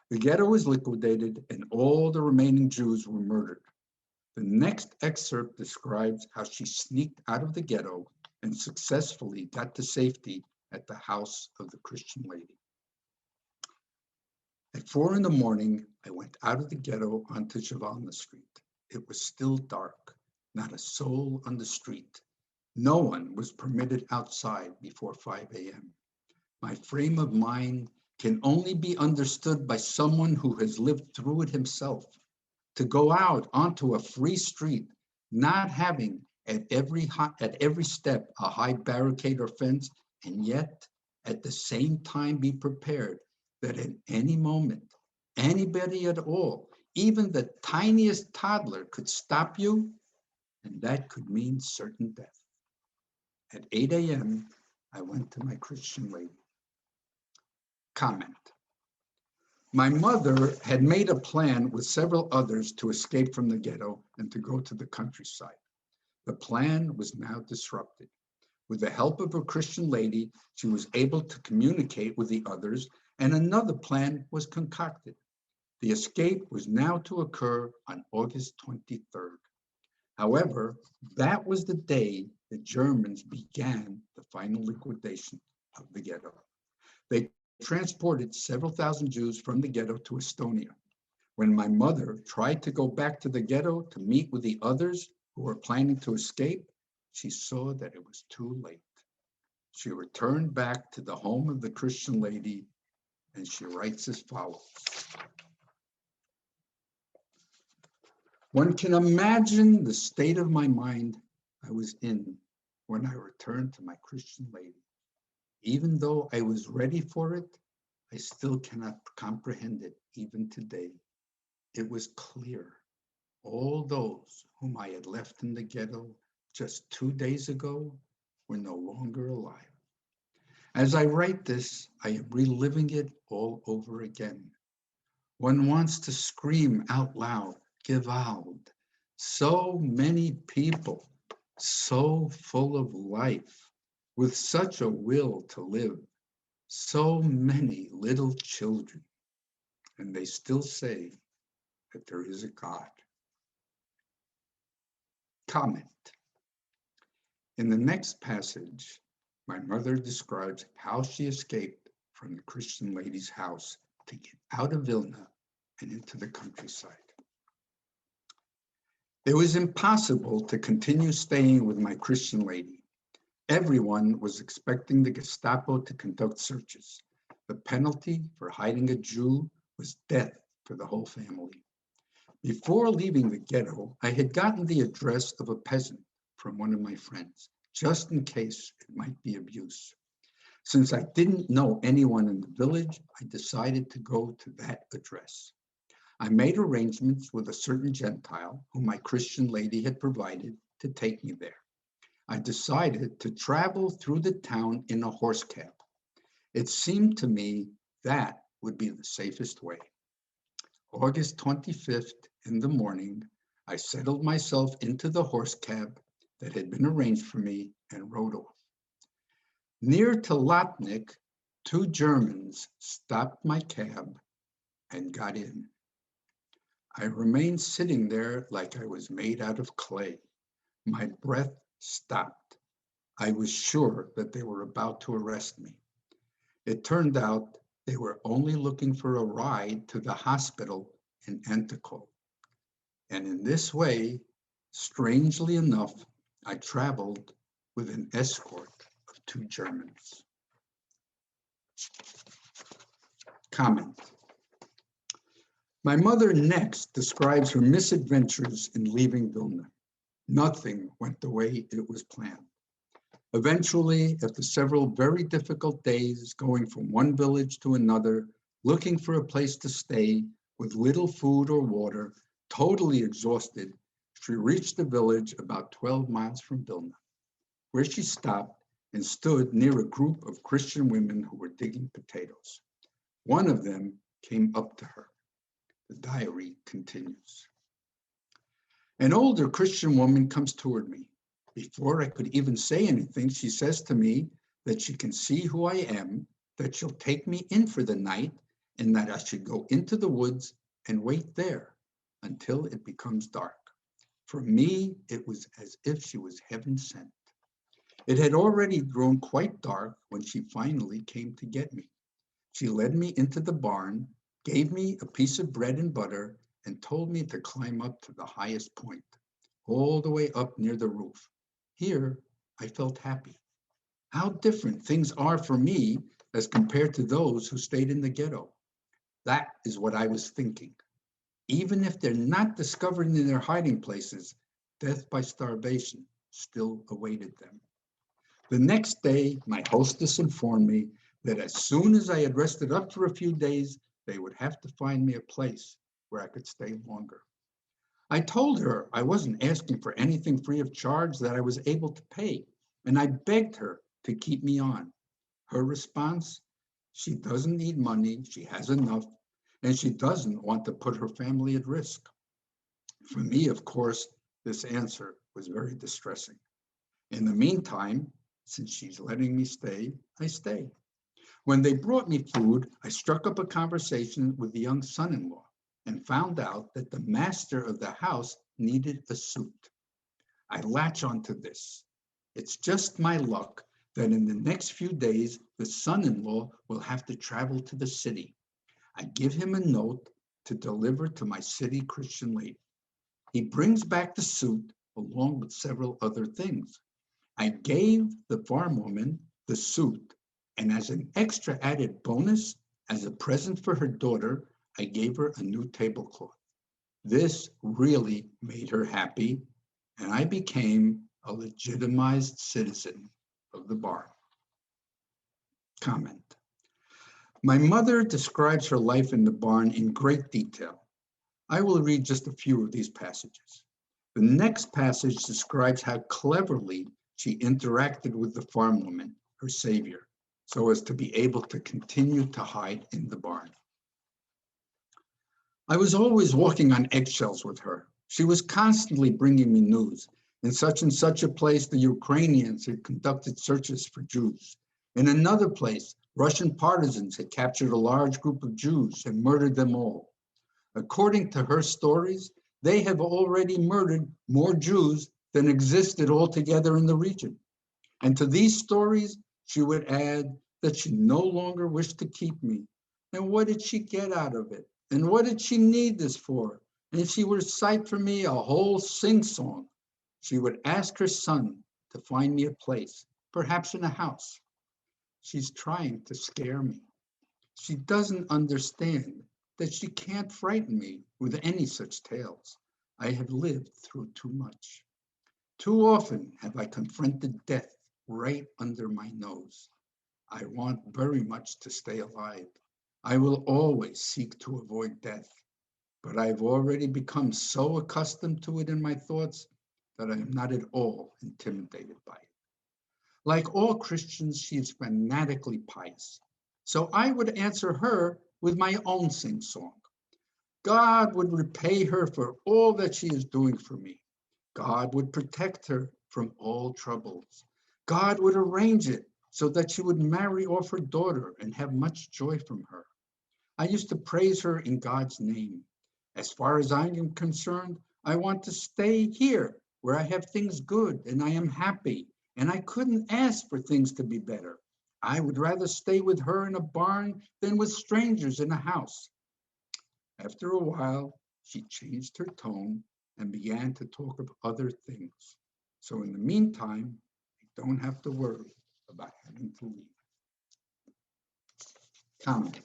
The ghetto was liquidated and all the remaining Jews were murdered. The next excerpt describes how she sneaked out of the ghetto and successfully got to safety at the house of the Christian lady. At 4 a.m, I went out of the ghetto onto Vilna Street. It was still dark, not a soul on the street. No one was permitted outside before 5 a.m. My frame of mind can only be understood by someone who has lived through it himself. To go out onto a free street, not having at every step a high barricade or fence, and yet at the same time be prepared that at any moment, anybody at all, even the tiniest toddler could stop you, and that could mean certain death. At 8 a.m, I went to my Christian lady. Comment. My mother had made a plan with several others to escape from the ghetto and to go to the countryside. The plan was now disrupted. With the help of a Christian lady, she was able to communicate with the others, and another plan was concocted. The escape was now to occur on August 23rd. However, that was the day the Germans began the final liquidation of the ghetto. They transported several thousand Jews from the ghetto to Estonia. When my mother tried to go back to the ghetto to meet with the others who were planning to escape, she saw that it was too late. She returned back to the home of the Christian lady, and she writes as follows. One can imagine the state of my mind I was in when I returned to my Christian lady. Even though I was ready for it, I still cannot comprehend it even today. It was clear. All those whom I had left in the ghetto just 2 days ago were no longer alive. As I write this, I am reliving it all over again. One wants to scream out loud, Gewalt. So many people, so full of life, with such a will to live, so many little children, and they still say that there is a God. Comment. In the next passage, my mother describes how she escaped from the Christian lady's house to get out of Vilna and into the countryside. It was impossible to continue staying with my Christian lady. Everyone was expecting the Gestapo to conduct searches. The penalty for hiding a Jew was death for the whole family. Before leaving the ghetto, I had gotten the address of a peasant from one of my friends, just in case it might be abuse. Since I didn't know anyone in the village, I decided to go to that address. I made arrangements with a certain Gentile whom my Christian lady had provided to take me there. I decided to travel through the town in a horse cab. It seemed to me that would be the safest way. August 25th in the morning, I settled myself into the horse cab that had been arranged for me and rode off. Near to Lotnik, 2 Germans stopped my cab and got in. I remained sitting there like I was made out of clay. My breath stopped. I was sure that they were about to arrest me. It turned out they were only looking for a ride to the hospital in Antikol. And in this way, strangely enough, I traveled with an escort of 2 Germans. Comment. My mother next describes her misadventures in leaving Vilna. Nothing went the way it was planned. Eventually, after several very difficult days going from one village to another, looking for a place to stay with little food or water, totally exhausted, she reached the village about 12 miles from Vilna, where she stopped and stood near a group of Christian women who were digging potatoes. One of them came up to her. The diary continues. An older Christian woman comes toward me. Before I could even say anything, she says to me that she can see who I am, that she'll take me in for the night, and that I should go into the woods and wait there until it becomes dark. For me, it was as if she was heaven sent. It had already grown quite dark when she finally came to get me. She led me into the barn, gave me a piece of bread and butter, and told me to climb up to the highest point, all the way up near the roof. Here, I felt happy. How different things are for me as compared to those who stayed in the ghetto. That is what I was thinking. Even if they're not discovered in their hiding places, death by starvation still awaited them. The next day, my hostess informed me that as soon as I had rested up for a few days, they would have to find me a place where I could stay longer. I told her I wasn't asking for anything free of charge, that I was able to pay, and I begged her to keep me on. Her response, she doesn't need money, she has enough, and she doesn't want to put her family at risk. For me, of course, this answer was very distressing. In the meantime, since she's letting me stay, I stay. When they brought me food, I struck up a conversation with the young son-in-law and found out that the master of the house needed a suit. I latch onto this. It's just my luck that in the next few days, the son-in-law will have to travel to the city. I give him a note to deliver to my city Christian lady. He brings back the suit along with several other things. I gave the farm woman the suit, and as an extra added bonus, as a present for her daughter, I gave her a new tablecloth. This really made her happy, and I became a legitimized citizen of the barn. Comment. My mother describes her life in the barn in great detail. I will read just a few of these passages. The next passage describes how cleverly she interacted with the farm woman, her savior, so as to be able to continue to hide in the barn. I was always walking on eggshells with her. She was constantly bringing me news. In such and such a place, the Ukrainians had conducted searches for Jews. In another place, Russian partisans had captured a large group of Jews and murdered them all. According to her stories, they have already murdered more Jews than existed altogether in the region. And to these stories, she would add that she no longer wished to keep me. And what did she get out of it? And what did she need this for? And she would recite for me a whole sing-song. She would ask her son to find me a place, perhaps in a house. She's trying to scare me. She doesn't understand that she can't frighten me with any such tales. I have lived through too much. Too often have I confronted death right under my nose. I want very much to stay alive. I will always seek to avoid death, but I've already become so accustomed to it in my thoughts that I am not at all intimidated by it. Like all Christians, she is fanatically pious. So I would answer her with my own sing-song. God would repay her for all that she is doing for me. God would protect her from all troubles. God would arrange it so that she would marry off her daughter and have much joy from her. I used to praise her in God's name. As far as I am concerned, I want to stay here where I have things good and I am happy, and I couldn't ask for things to be better. I would rather stay with her in a barn than with strangers in a house. After a while, she changed her tone and began to talk of other things. So in the meantime, I don't have to worry about having to leave. Comment.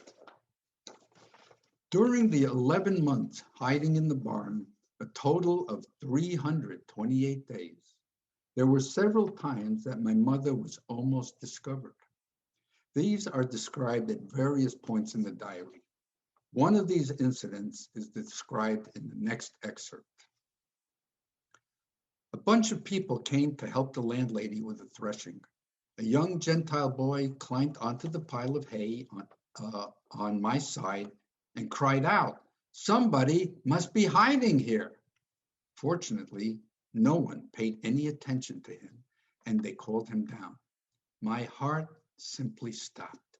During the 11 months hiding in the barn, a total of 328 days, There were several times that my mother was almost discovered. These are described at various points in the diary. One of these incidents is described in the next excerpt. A bunch of people came to help the landlady with the threshing. A young Gentile boy climbed onto the pile of hay on my side and cried out, "Somebody must be hiding here." Fortunately, no one paid any attention to him, and they called him down. My heart simply stopped.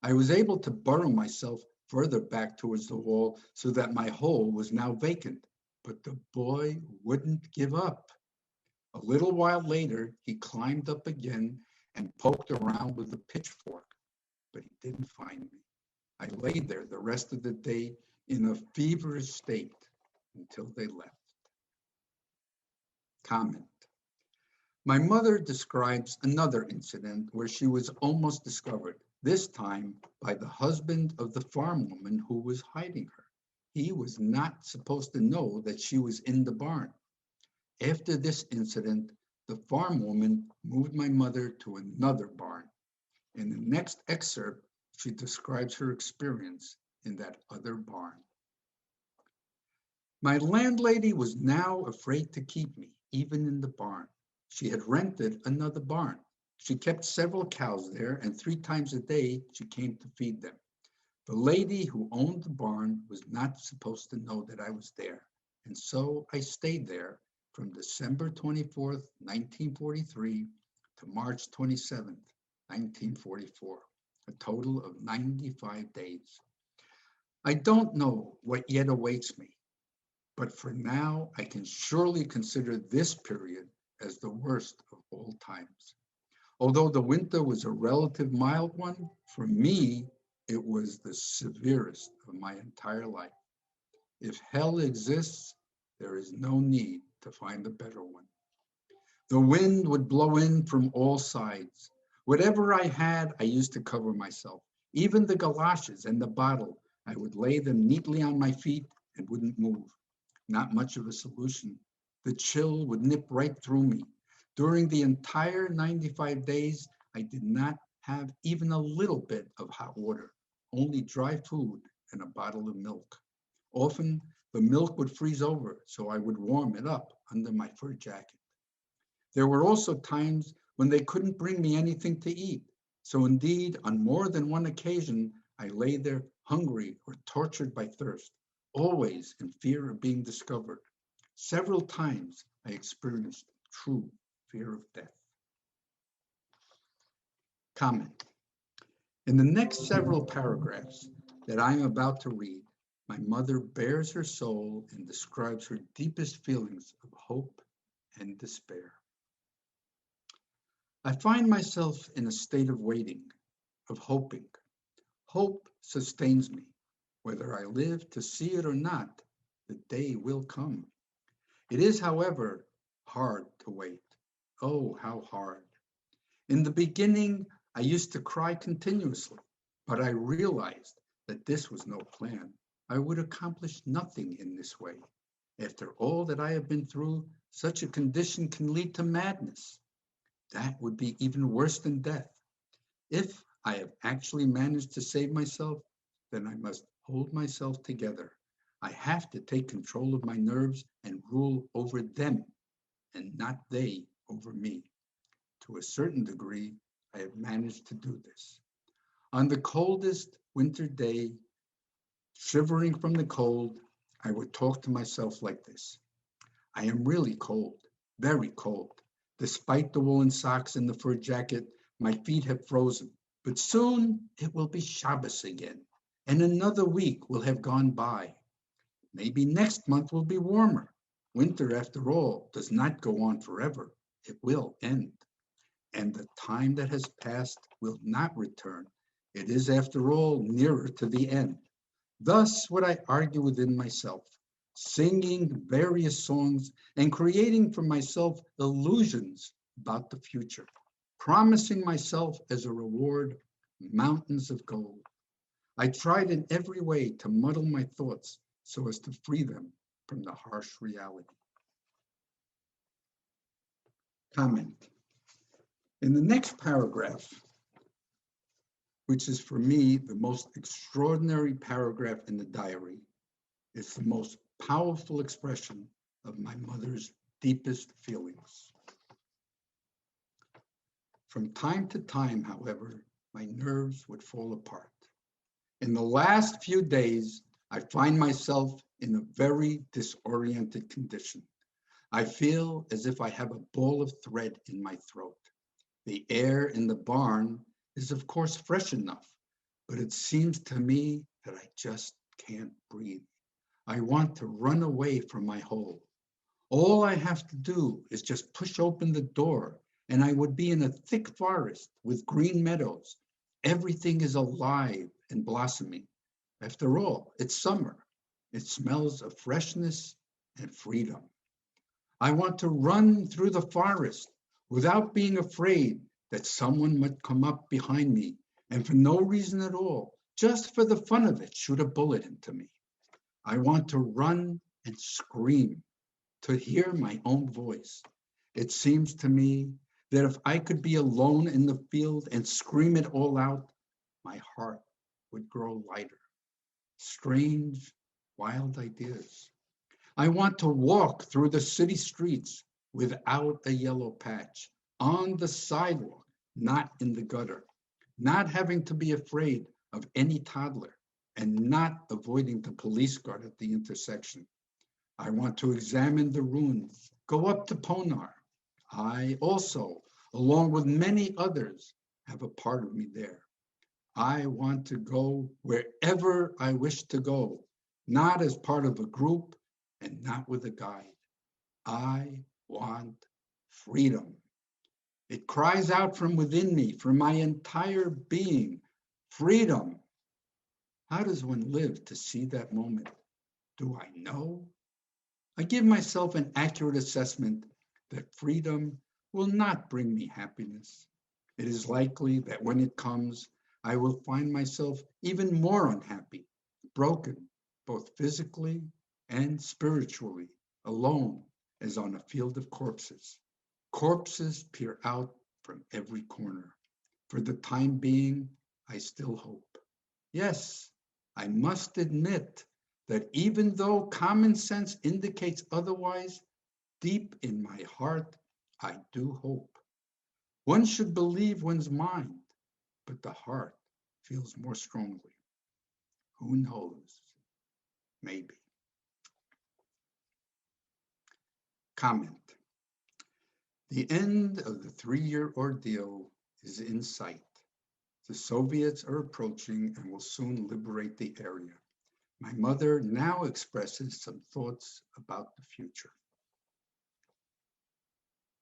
I was able to burrow myself further back towards the wall so that my hole was now vacant, but the boy wouldn't give up. A little while later, he climbed up again and poked around with a pitchfork, but he didn't find me. I lay there the rest of the day in a feverish state until they left. Comment. My mother describes another incident where she was almost discovered, this time by the husband of the farm woman who was hiding her. He was not supposed to know that she was in the barn. After this incident, the farm woman moved my mother to another barn. In the next excerpt, she describes her experience in that other barn. My landlady was now afraid to keep me, even in the barn. She had rented another barn. She kept several cows there, and 3 times a day she came to feed them. The lady who owned the barn was not supposed to know that I was there, and so I stayed there from December 24th, 1943 to March 27th, 1944, a total of 95 days. I don't know what yet awaits me, but for now, I can surely consider this period as the worst of all times. Although the winter was a relative mild one, for me, it was the severest of my entire life. If hell exists, there is no need to find a better one. The wind would blow in from all sides. Whatever I had, I used to cover myself. Even the galoshes and the bottle, I would lay them neatly on my feet and wouldn't move. Not much of a solution. The chill would nip right through me. During the entire 95 days, I did not have even a little bit of hot water, only dry food and a bottle of milk. Often, the milk would freeze over, so I would warm it up under my fur jacket. There were also times when they couldn't bring me anything to eat. So indeed, on more than one occasion, I lay there hungry or tortured by thirst, always in fear of being discovered. Several times I experienced true fear of death. Comment. In the next several paragraphs that I am about to read, my mother bares her soul and describes her deepest feelings of hope and despair. I find myself in a state of waiting, of hoping. Hope sustains me. Whether I live to see it or not, the day will come. It is, however, hard to wait. Oh, how hard. In the beginning, I used to cry continuously, but I realized that this was no plan. I would accomplish nothing in this way. After all that I have been through, such a condition can lead to madness. That would be even worse than death. If I have actually managed to save myself, then I must hold myself together. I have to take control of my nerves and rule over them, and not they over me. To a certain degree, I have managed to do this. On the coldest winter day, shivering from the cold, I would talk to myself like this. I am really cold, very cold. Despite the woolen socks and the fur jacket, my feet have frozen. But soon it will be Shabbos again, and another week will have gone by. Maybe next month will be warmer. Winter, after all, does not go on forever. It will end. And the time that has passed will not return. It is, after all, nearer to the end. Thus would I argue within myself, singing various songs and creating for myself illusions about the future, promising myself as a reward mountains of gold. I tried in every way to muddle my thoughts so as to free them from the harsh reality. Comment. In the next paragraph, which is for me the most extraordinary paragraph in the diary, is the most powerful expression of my mother's deepest feelings. From time to time, however, my nerves would fall apart. In the last few days, I find myself in a very disoriented condition. I feel as if I have a ball of thread in my throat. The air in the barn is, of course, fresh enough, but it seems to me that I just can't breathe. I want to run away from my hole. All I have to do is just push open the door, and I would be in a thick forest with green meadows. Everything is alive and blossoming. After all, it's summer. It smells of freshness and freedom. I want to run through the forest without being afraid that someone might come up behind me and for no reason at all, just for the fun of it, shoot a bullet into me. I want to run and scream, to hear my own voice. It seems to me that if I could be alone in the field and scream it all out, my heart would grow lighter. Strange, wild ideas. I want to walk through the city streets without a yellow patch, on the sidewalk, not in the gutter, not having to be afraid of any toddler, and not avoiding the police guard at the intersection. I want to examine the ruins, go up to Ponar. I also, along with many others, have a part of me there. I want to go wherever I wish to go, not as part of a group and not with a guide. I want freedom. It cries out from within me, from my entire being, freedom. How does one live to see that moment? Do I know? I give myself an accurate assessment that freedom will not bring me happiness. It is likely that when it comes, I will find myself even more unhappy, broken, both physically and spiritually, alone as on a field of corpses. Corpses peer out from every corner. For the time being, I still hope. Yes, I must admit that even though common sense indicates otherwise, deep in my heart, I do hope. One should believe one's mind, but the heart feels more strongly. Who knows? Maybe. Comment. The end of the 3-year ordeal is in sight. The Soviets are approaching and will soon liberate the area. My mother now expresses some thoughts about the future.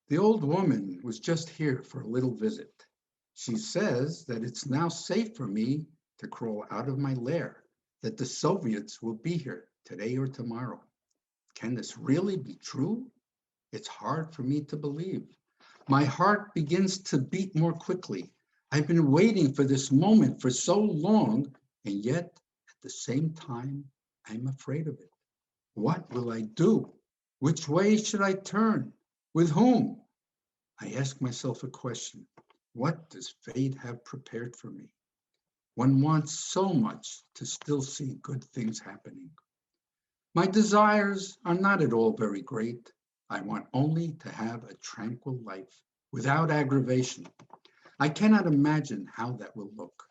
The old woman was just here for a little visit. She says that it's now safe for me to crawl out of my lair, that the Soviets will be here today or tomorrow. Can this really be true? It's hard for me to believe. My heart begins to beat more quickly. I've been waiting for this moment for so long, and yet at the same time, I'm afraid of it. What will I do? Which way should I turn? With whom? I ask myself a question. What does fate have prepared for me? One wants so much to still see good things happening. My desires are not at all very great. I want only to have a tranquil life without aggravation. I cannot imagine how that will look,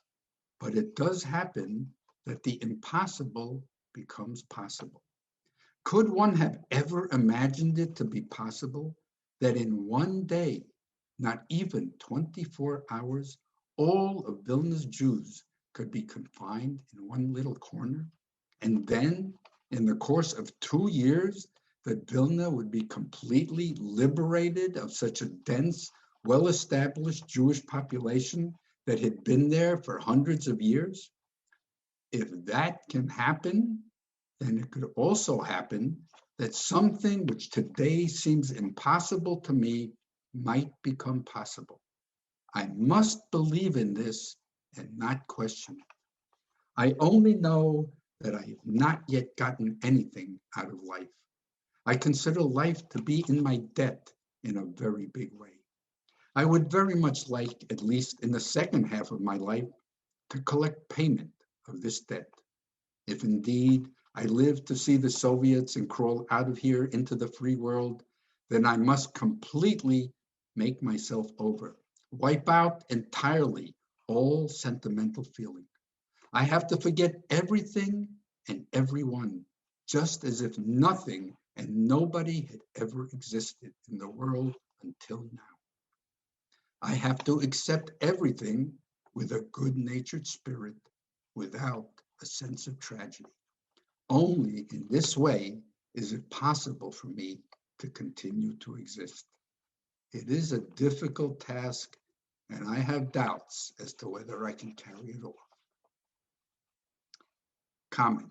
but it does happen that the impossible becomes possible. Could one have ever imagined it to be possible that in one day, not even 24 hours, all of Vilna's Jews could be confined in one little corner? And then, in the course of 2 years, that Vilna would be completely liberated of such a dense, well-established Jewish population that had been there for hundreds of years? If that can happen, then it could also happen that something which today seems impossible to me might become possible. I must believe in this and not question it. I only know that I have not yet gotten anything out of life. I consider life to be in my debt in a very big way. I would very much like, at least in the second half of my life, to collect payment of this debt. If indeed I live to see the Soviets and crawl out of here into the free world, then I must completely make myself over, wipe out entirely all sentimental feeling. I have to forget everything and everyone, just as if nothing and nobody had ever existed in the world until now. I have to accept everything with a good-natured spirit, without a sense of tragedy. Only in this way is it possible for me to continue to exist. It is a difficult task, and I have doubts as to whether I can carry it off. Comment.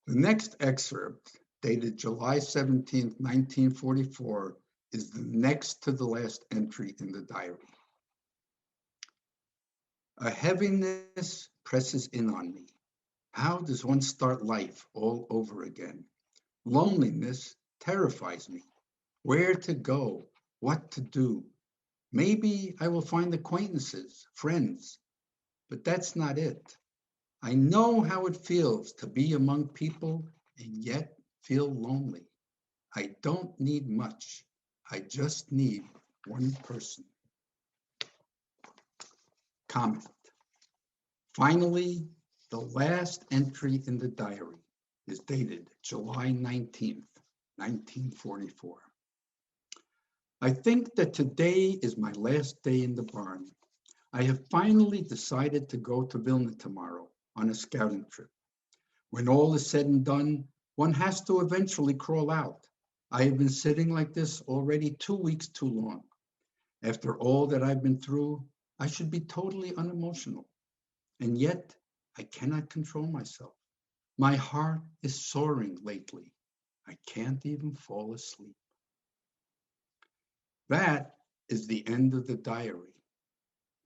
The next excerpt, dated July 17, 1944, is the next to the last entry in the diary. A heaviness presses in on me. How does one start life all over again? Loneliness terrifies me. Where to go? What to do? Maybe I will find acquaintances, friends, but that's not it. I know how it feels to be among people and yet feel lonely. I don't need much. I just need one person. Comment. Finally, the last entry in the diary is dated July 19th, 1944. I think that today is my last day in the barn. I have finally decided to go to Vilna tomorrow on a scouting trip. When all is said and done, one has to eventually crawl out. I have been sitting like this already 2 weeks too long. After all that I've been through, I should be totally unemotional. And yet, I cannot control myself. My heart is soaring lately. I can't even fall asleep. That is the end of the diary.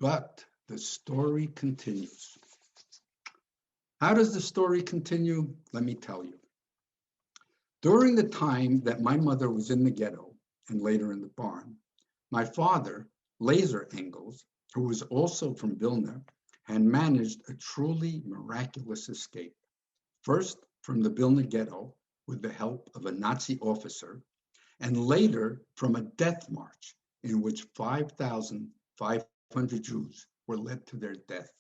But the story continues. How does the story continue? Let me tell you. During the time that my mother was in the ghetto and later in the barn, my father, Laser Engles, who was also from Vilna, had managed a truly miraculous escape. First from the Vilna ghetto with the help of a Nazi officer, and later from a death march in which 5,500 Jews were led to their death.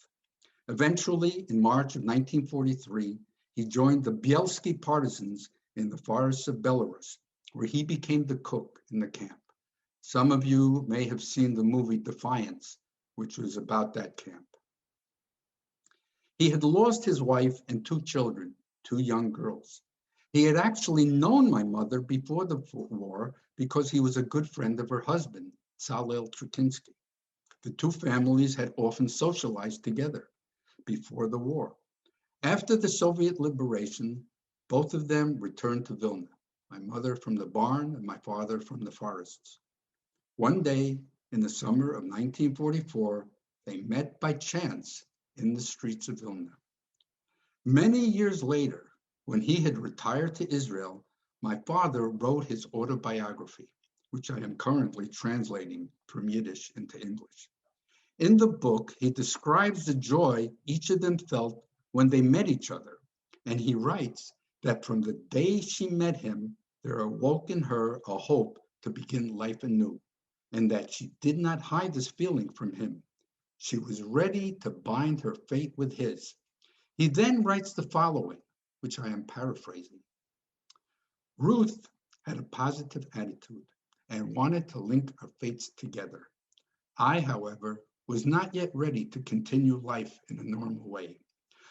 Eventually, in March of 1943, he joined the Bielski partisans in the forests of Belarus, where he became the cook in the camp. Some of you may have seen the movie Defiance, which was about that camp. He had lost his wife and 2 children, 2 young girls. He had actually known my mother before the war because he was a good friend of her husband, Salel Trutinsky. The 2 families had often socialized together before the war. After the Soviet liberation, both of them returned to Vilna, my mother from the barn and my father from the forests. One day in the summer of 1944, they met by chance in the streets of Vilna. Many years later, when he had retired to Israel, my father wrote his autobiography, which I am currently translating from Yiddish into English. In the book, he describes the joy each of them felt when they met each other, and he writes that from the day she met him, there awoke in her a hope to begin life anew, and that she did not hide this feeling from him. She was ready to bind her fate with his. He then writes the following, which I am paraphrasing. Ruth had a positive attitude and wanted to link our fates together. I, however, was not yet ready to continue life in a normal way.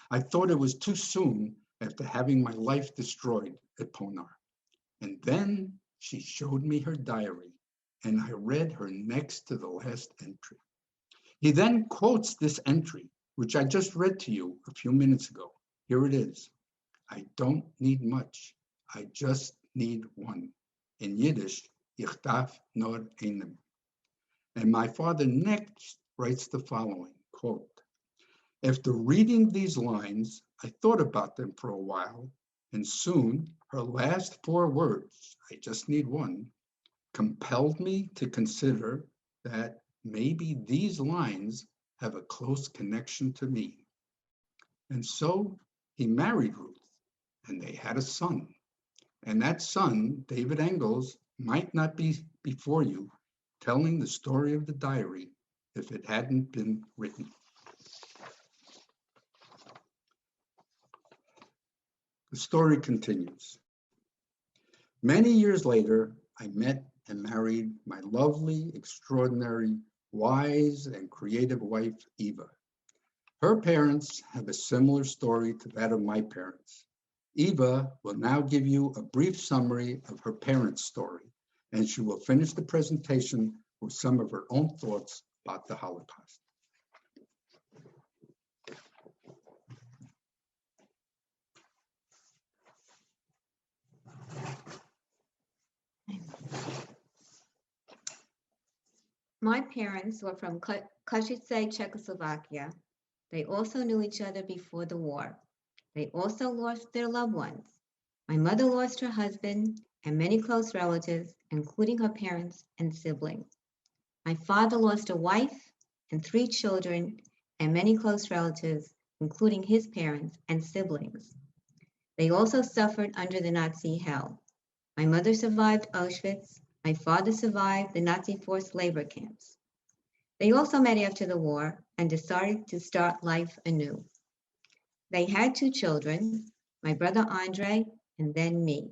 I thought it was too soon after having my life destroyed at Ponar. And then she showed me her diary, and I read her next to the last entry. He then quotes this entry, which I just read to you a few minutes ago. Here it is. I don't need much. I just need one. In Yiddish, ich darf nur einem. And my father next writes the following, quote, after reading these lines, I thought about them for a while, and soon her last 4 words, I just need one, compelled me to consider that maybe these lines have a close connection to me. And so he married Ruth, and they had a son. And that son, David Engles, might not be before you telling the story of the diary if it hadn't been written. The story continues. Many years later, I met and married my lovely, extraordinary, wise, and creative wife, Eva. Her parents have a similar story to that of my parents. Eva will now give you a brief summary of her parents' story, and she will finish the presentation with some of her own thoughts about the Holocaust. My parents were from Košice, Czechoslovakia. They also knew each other before the war. They also lost their loved ones. My mother lost her husband and many close relatives, including her parents and siblings. My father lost a wife and 3 children and many close relatives, including his parents and siblings. They also suffered under the Nazi hell. My mother survived Auschwitz. My father survived the Nazi forced labor camps. They also met after the war and decided to start life anew. They had 2 children, my brother Andre and then me.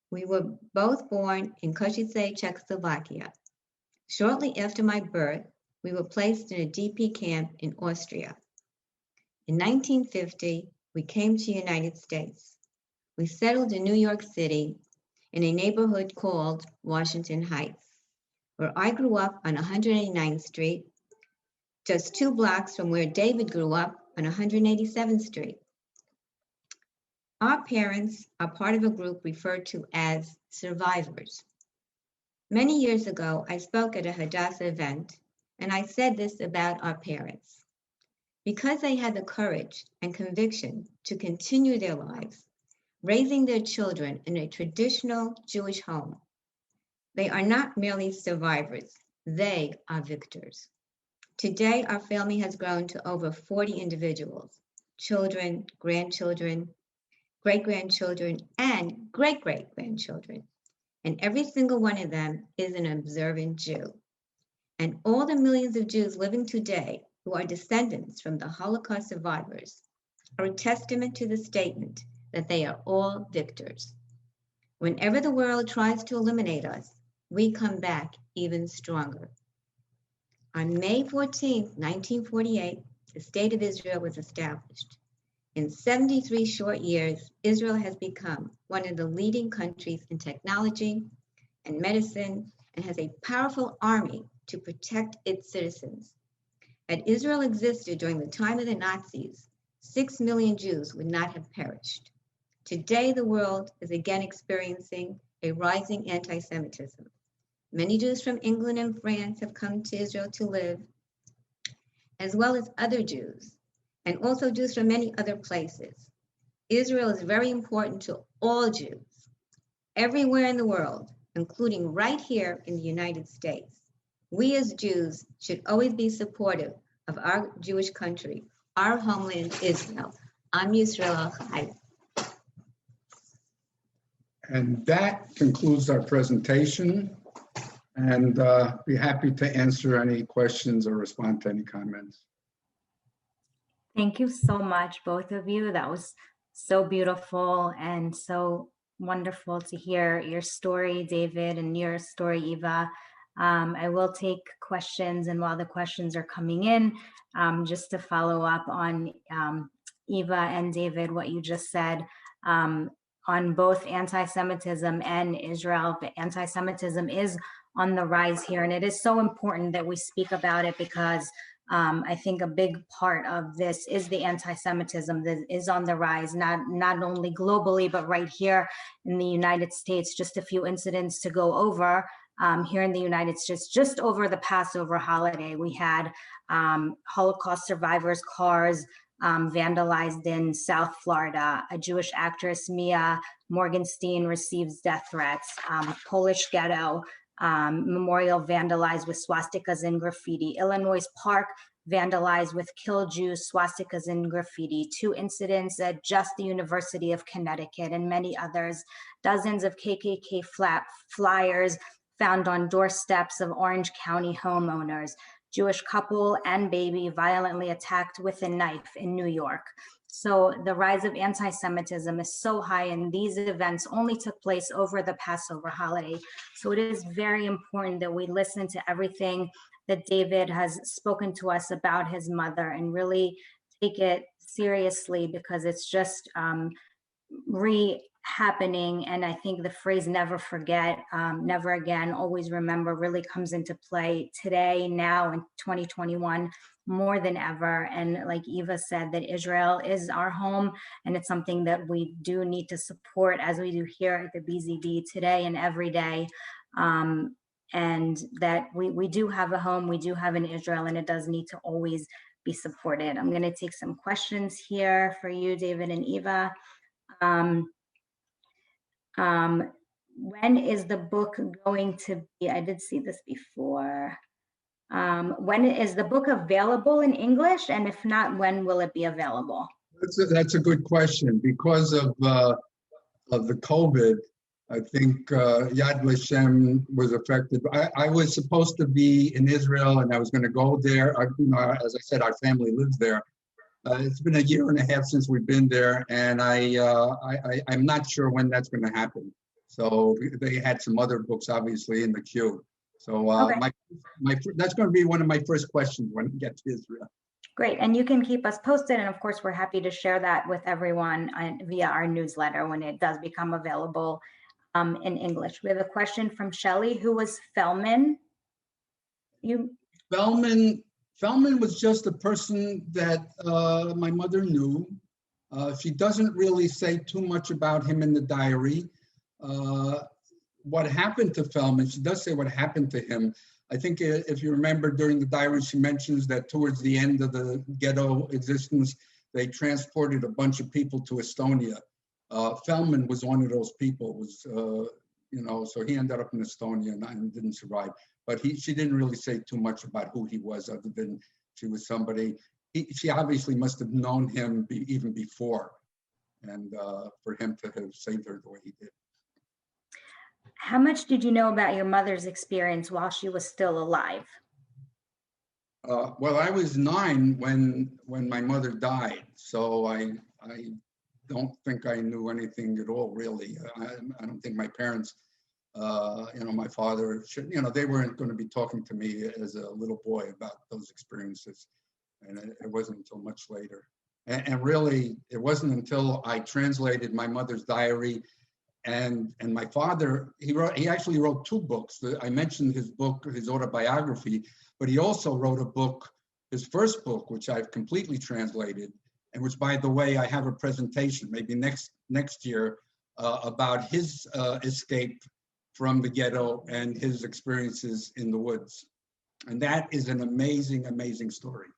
We were both born in Košice, Czechoslovakia. Shortly after my birth, we were placed in a DP camp in Austria. In 1950, we came to the United States. We settled in New York City in a neighborhood called Washington Heights, where I grew up on 189th Street, just 2 blocks from where David grew up on 187th Street. Our parents are part of a group referred to as survivors. Many years ago, I spoke at a Hadassah event, and I said this about our parents. Because they had the courage and conviction to continue their lives, raising their children in a traditional Jewish home, they are not merely survivors, they are victors. Today, our family has grown to over 40 individuals, children, grandchildren, great-grandchildren, and great-great-grandchildren. And every single one of them is an observant Jew. And all the millions of Jews living today who are descendants from the Holocaust survivors are a testament to the statement that they are all victors. Whenever the world tries to eliminate us, we come back even stronger. On May 14, 1948, the State of Israel was established. In 73 short years, Israel has become one of the leading countries in technology and medicine and has a powerful army to protect its citizens. Had Israel existed during the time of the Nazis, 6 million Jews would not have perished. Today, the world is again experiencing a rising anti-Semitism. Many Jews from England and France have come to Israel to live, as well as other Jews, and also Jews from many other places. Israel is very important to all Jews, everywhere in the world, including right here in the United States. We as Jews should always be supportive of our Jewish country, our homeland, Israel. Am Yisrael Chai. And that concludes our presentation. And be happy to answer any questions or respond to any comments. Thank you so much, both of you. That was so beautiful and so wonderful to hear your story, David, and your story, Eva. I will take questions, and while the questions are coming in, just to follow up on Eva and David, what you just said, on both anti-Semitism and Israel. But anti-Semitism is on the rise here, and it is so important that we speak about it because I think a big part of this is the anti-Semitism that is on the rise, not only globally, but right here in the United States. Just a few incidents to go over. Here in the United States, just over the Passover holiday, we had Holocaust survivors' cars vandalized in South Florida. A Jewish actress, Mia Morgenstein, receives death threats. Polish Ghetto, Memorial vandalized with swastikas and graffiti. Illinois Park vandalized with Kill Jews, swastikas, and graffiti. 2 incidents at just the University of Connecticut and many others. Dozens of KKK flyers found on doorsteps of Orange County homeowners. Jewish couple and baby violently attacked with a knife in New York. So the rise of anti-Semitism is so high, and these events only took place over the Passover holiday. So it is very important that we listen to everything that David has spoken to us about his mother and really take it seriously, because it's just re-happening. And I think the phrase never forget, never again, always remember really comes into play today, now in 2021, more than ever. And like Eva said, that Israel is our home, and it's something that we do need to support, as we do here at the BZD today and every day. And that we do have a home, we do have an Israel, and it does need to always be supported. I'm going to take some questions here for you, David and Eva. When is the book going to be? I did see this before. When is the book available in English? And if not, when will it be available? That's a good question. Because of the COVID, I think Yad Vashem was affected. I was supposed to be in Israel, and I was going to go there. As I said, our family lives there. It's been a year and a half since we've been there, and I'm not sure when that's going to happen. So they had some other books, obviously, in the queue. So okay. That's going to be one of my first questions when we get to Israel. Great, and you can keep us posted, and of course, we're happy to share that with everyone via our newsletter when it does become available in English. We have a question from Shelley. Who was Feldman? Feldman was just a person that my mother knew. She doesn't really say too much about him in the diary. What happened to Feldman, she does say what happened to him. I think if you remember during the diary, she mentions that towards the end of the ghetto existence, they transported a bunch of people to Estonia. Feldman was one of those people, so he ended up in Estonia and didn't survive. But she didn't really say too much about who he was, other than she was somebody. She obviously must have known him even before, and for him to have saved her the way he did. How much did you know about your mother's experience while she was still alive? Well, I was 9 when my mother died, so I don't think I knew anything at all, really. I don't think my parents, my father, they weren't going to be talking to me as a little boy about those experiences. And it wasn't until much later. And really, it wasn't until I translated my mother's diary, and my father, he actually wrote 2 books. I mentioned his book, his autobiography, but he also wrote a book, his first book, which I've completely translated, and which, by the way, I have a presentation maybe next year about his escape from the ghetto and his experiences in the woods. And that is an amazing, amazing story.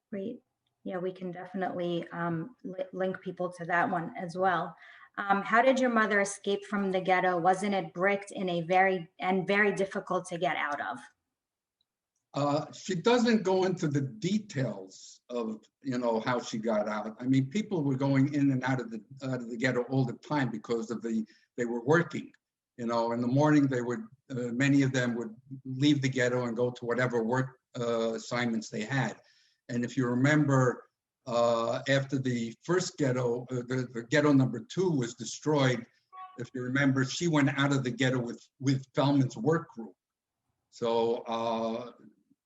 Great. Yeah, we can definitely link people to that one as well. How did your mother escape from the ghetto? Wasn't it bricked in very difficult to get out of? She doesn't go into the details of how she got out. I mean, people were going in and out of the ghetto all the time because they were working. In the morning they would many of them would leave the ghetto and go to whatever work assignments they had. And if you remember, after the first ghetto, the ghetto number 2 was destroyed, if you remember, she went out of the ghetto with Feldman's work group. So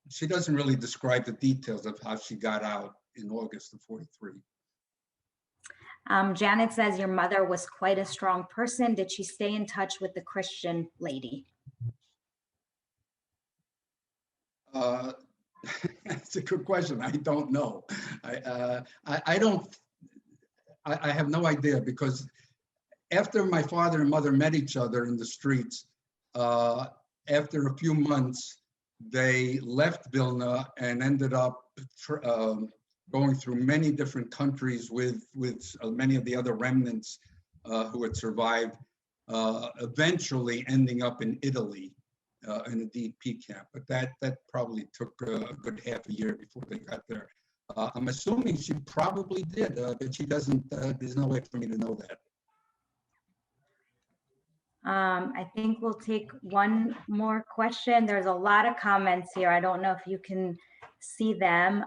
she doesn't really describe the details of how she got out in August of 43. Janet says your mother was quite a strong person. Did she stay in touch with the Christian lady? That's a good question. I don't know. I have no idea, because after my father and mother met each other in the streets, after a few months, they left Vilna and ended up going through many different countries with many of the other remnants who had survived, eventually ending up in Italy. in a DP camp, but that probably took a good half a year before they got there. I'm assuming she probably did, but she doesn't, there's no way for me to know that. I think we'll take one more question. There's a lot of comments here. I don't know if you can see them.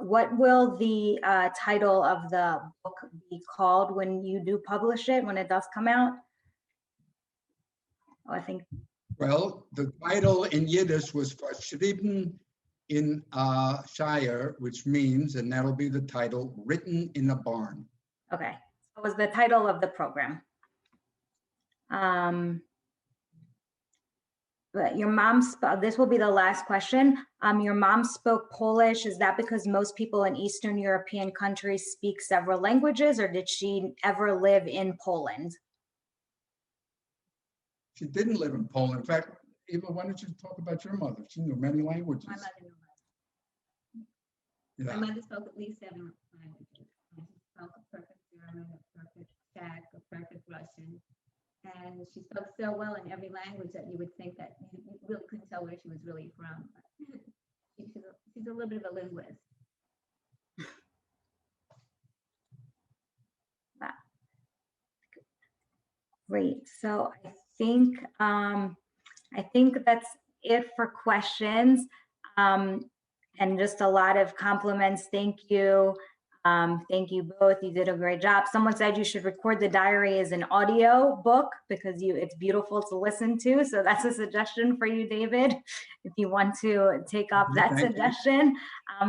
What will the title of the book be called when you do publish it, when it does come out? Oh, I think. Well, the title in Yiddish was Verschrieben in Shire, which means, and that'll be the title, Written in a Barn. Okay, so it was the title of the program. But your mom, this will be the last question. Your mom spoke Polish. Is that because most people in Eastern European countries speak several languages, or did she ever live in Poland? She didn't live in Poland. In fact, Eva, why don't you talk about your mother? She knew many languages. My mother knew Yeah. My mother spoke at least 7 languages. She spoke a perfect German, a perfect Czech, a perfect Russian. And she spoke so well in every language that you would think that you really couldn't tell where she was really from. She's a little bit of a linguist. Great. So I think that's it for questions. And just a lot of compliments. Thank you. Thank you both. You did a great job. Someone said you should record the diary as an audio book because it's beautiful to listen to. So that's a suggestion for you, David, if you want to take up that suggestion.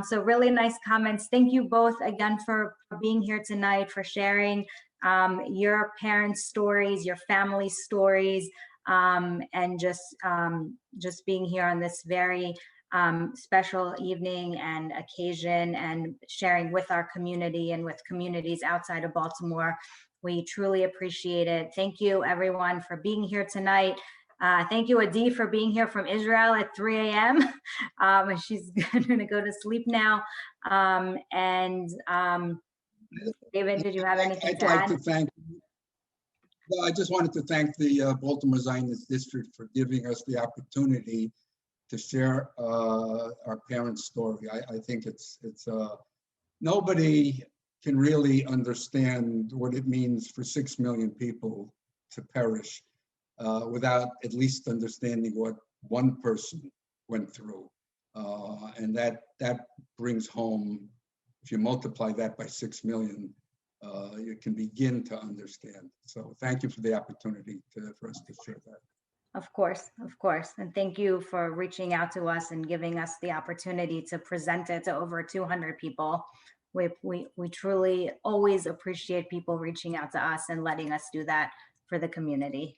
So really nice comments. Thank you both again for being here tonight, for sharing your parents' stories, your family stories, and just being here on this very special evening and occasion, and sharing with our community and with communities outside of Baltimore. We truly appreciate it. Thank you everyone for being here tonight. Thank you, Adi, for being here from Israel at 3 a.m. She's gonna go to sleep now. David, did you have anything to add? I just wanted to thank the Baltimore Zionist District for giving us the opportunity to share our parents' story. I think it's nobody can really understand what it means for 6 million people to perish without at least understanding what one person went through. And that brings home, if you multiply that by 6 million, you can begin to understand. So thank you for the opportunity for us to share that. Of course. And thank you for reaching out to us and giving us the opportunity to present it to over 200 people. We truly always appreciate people reaching out to us and letting us do that for the community.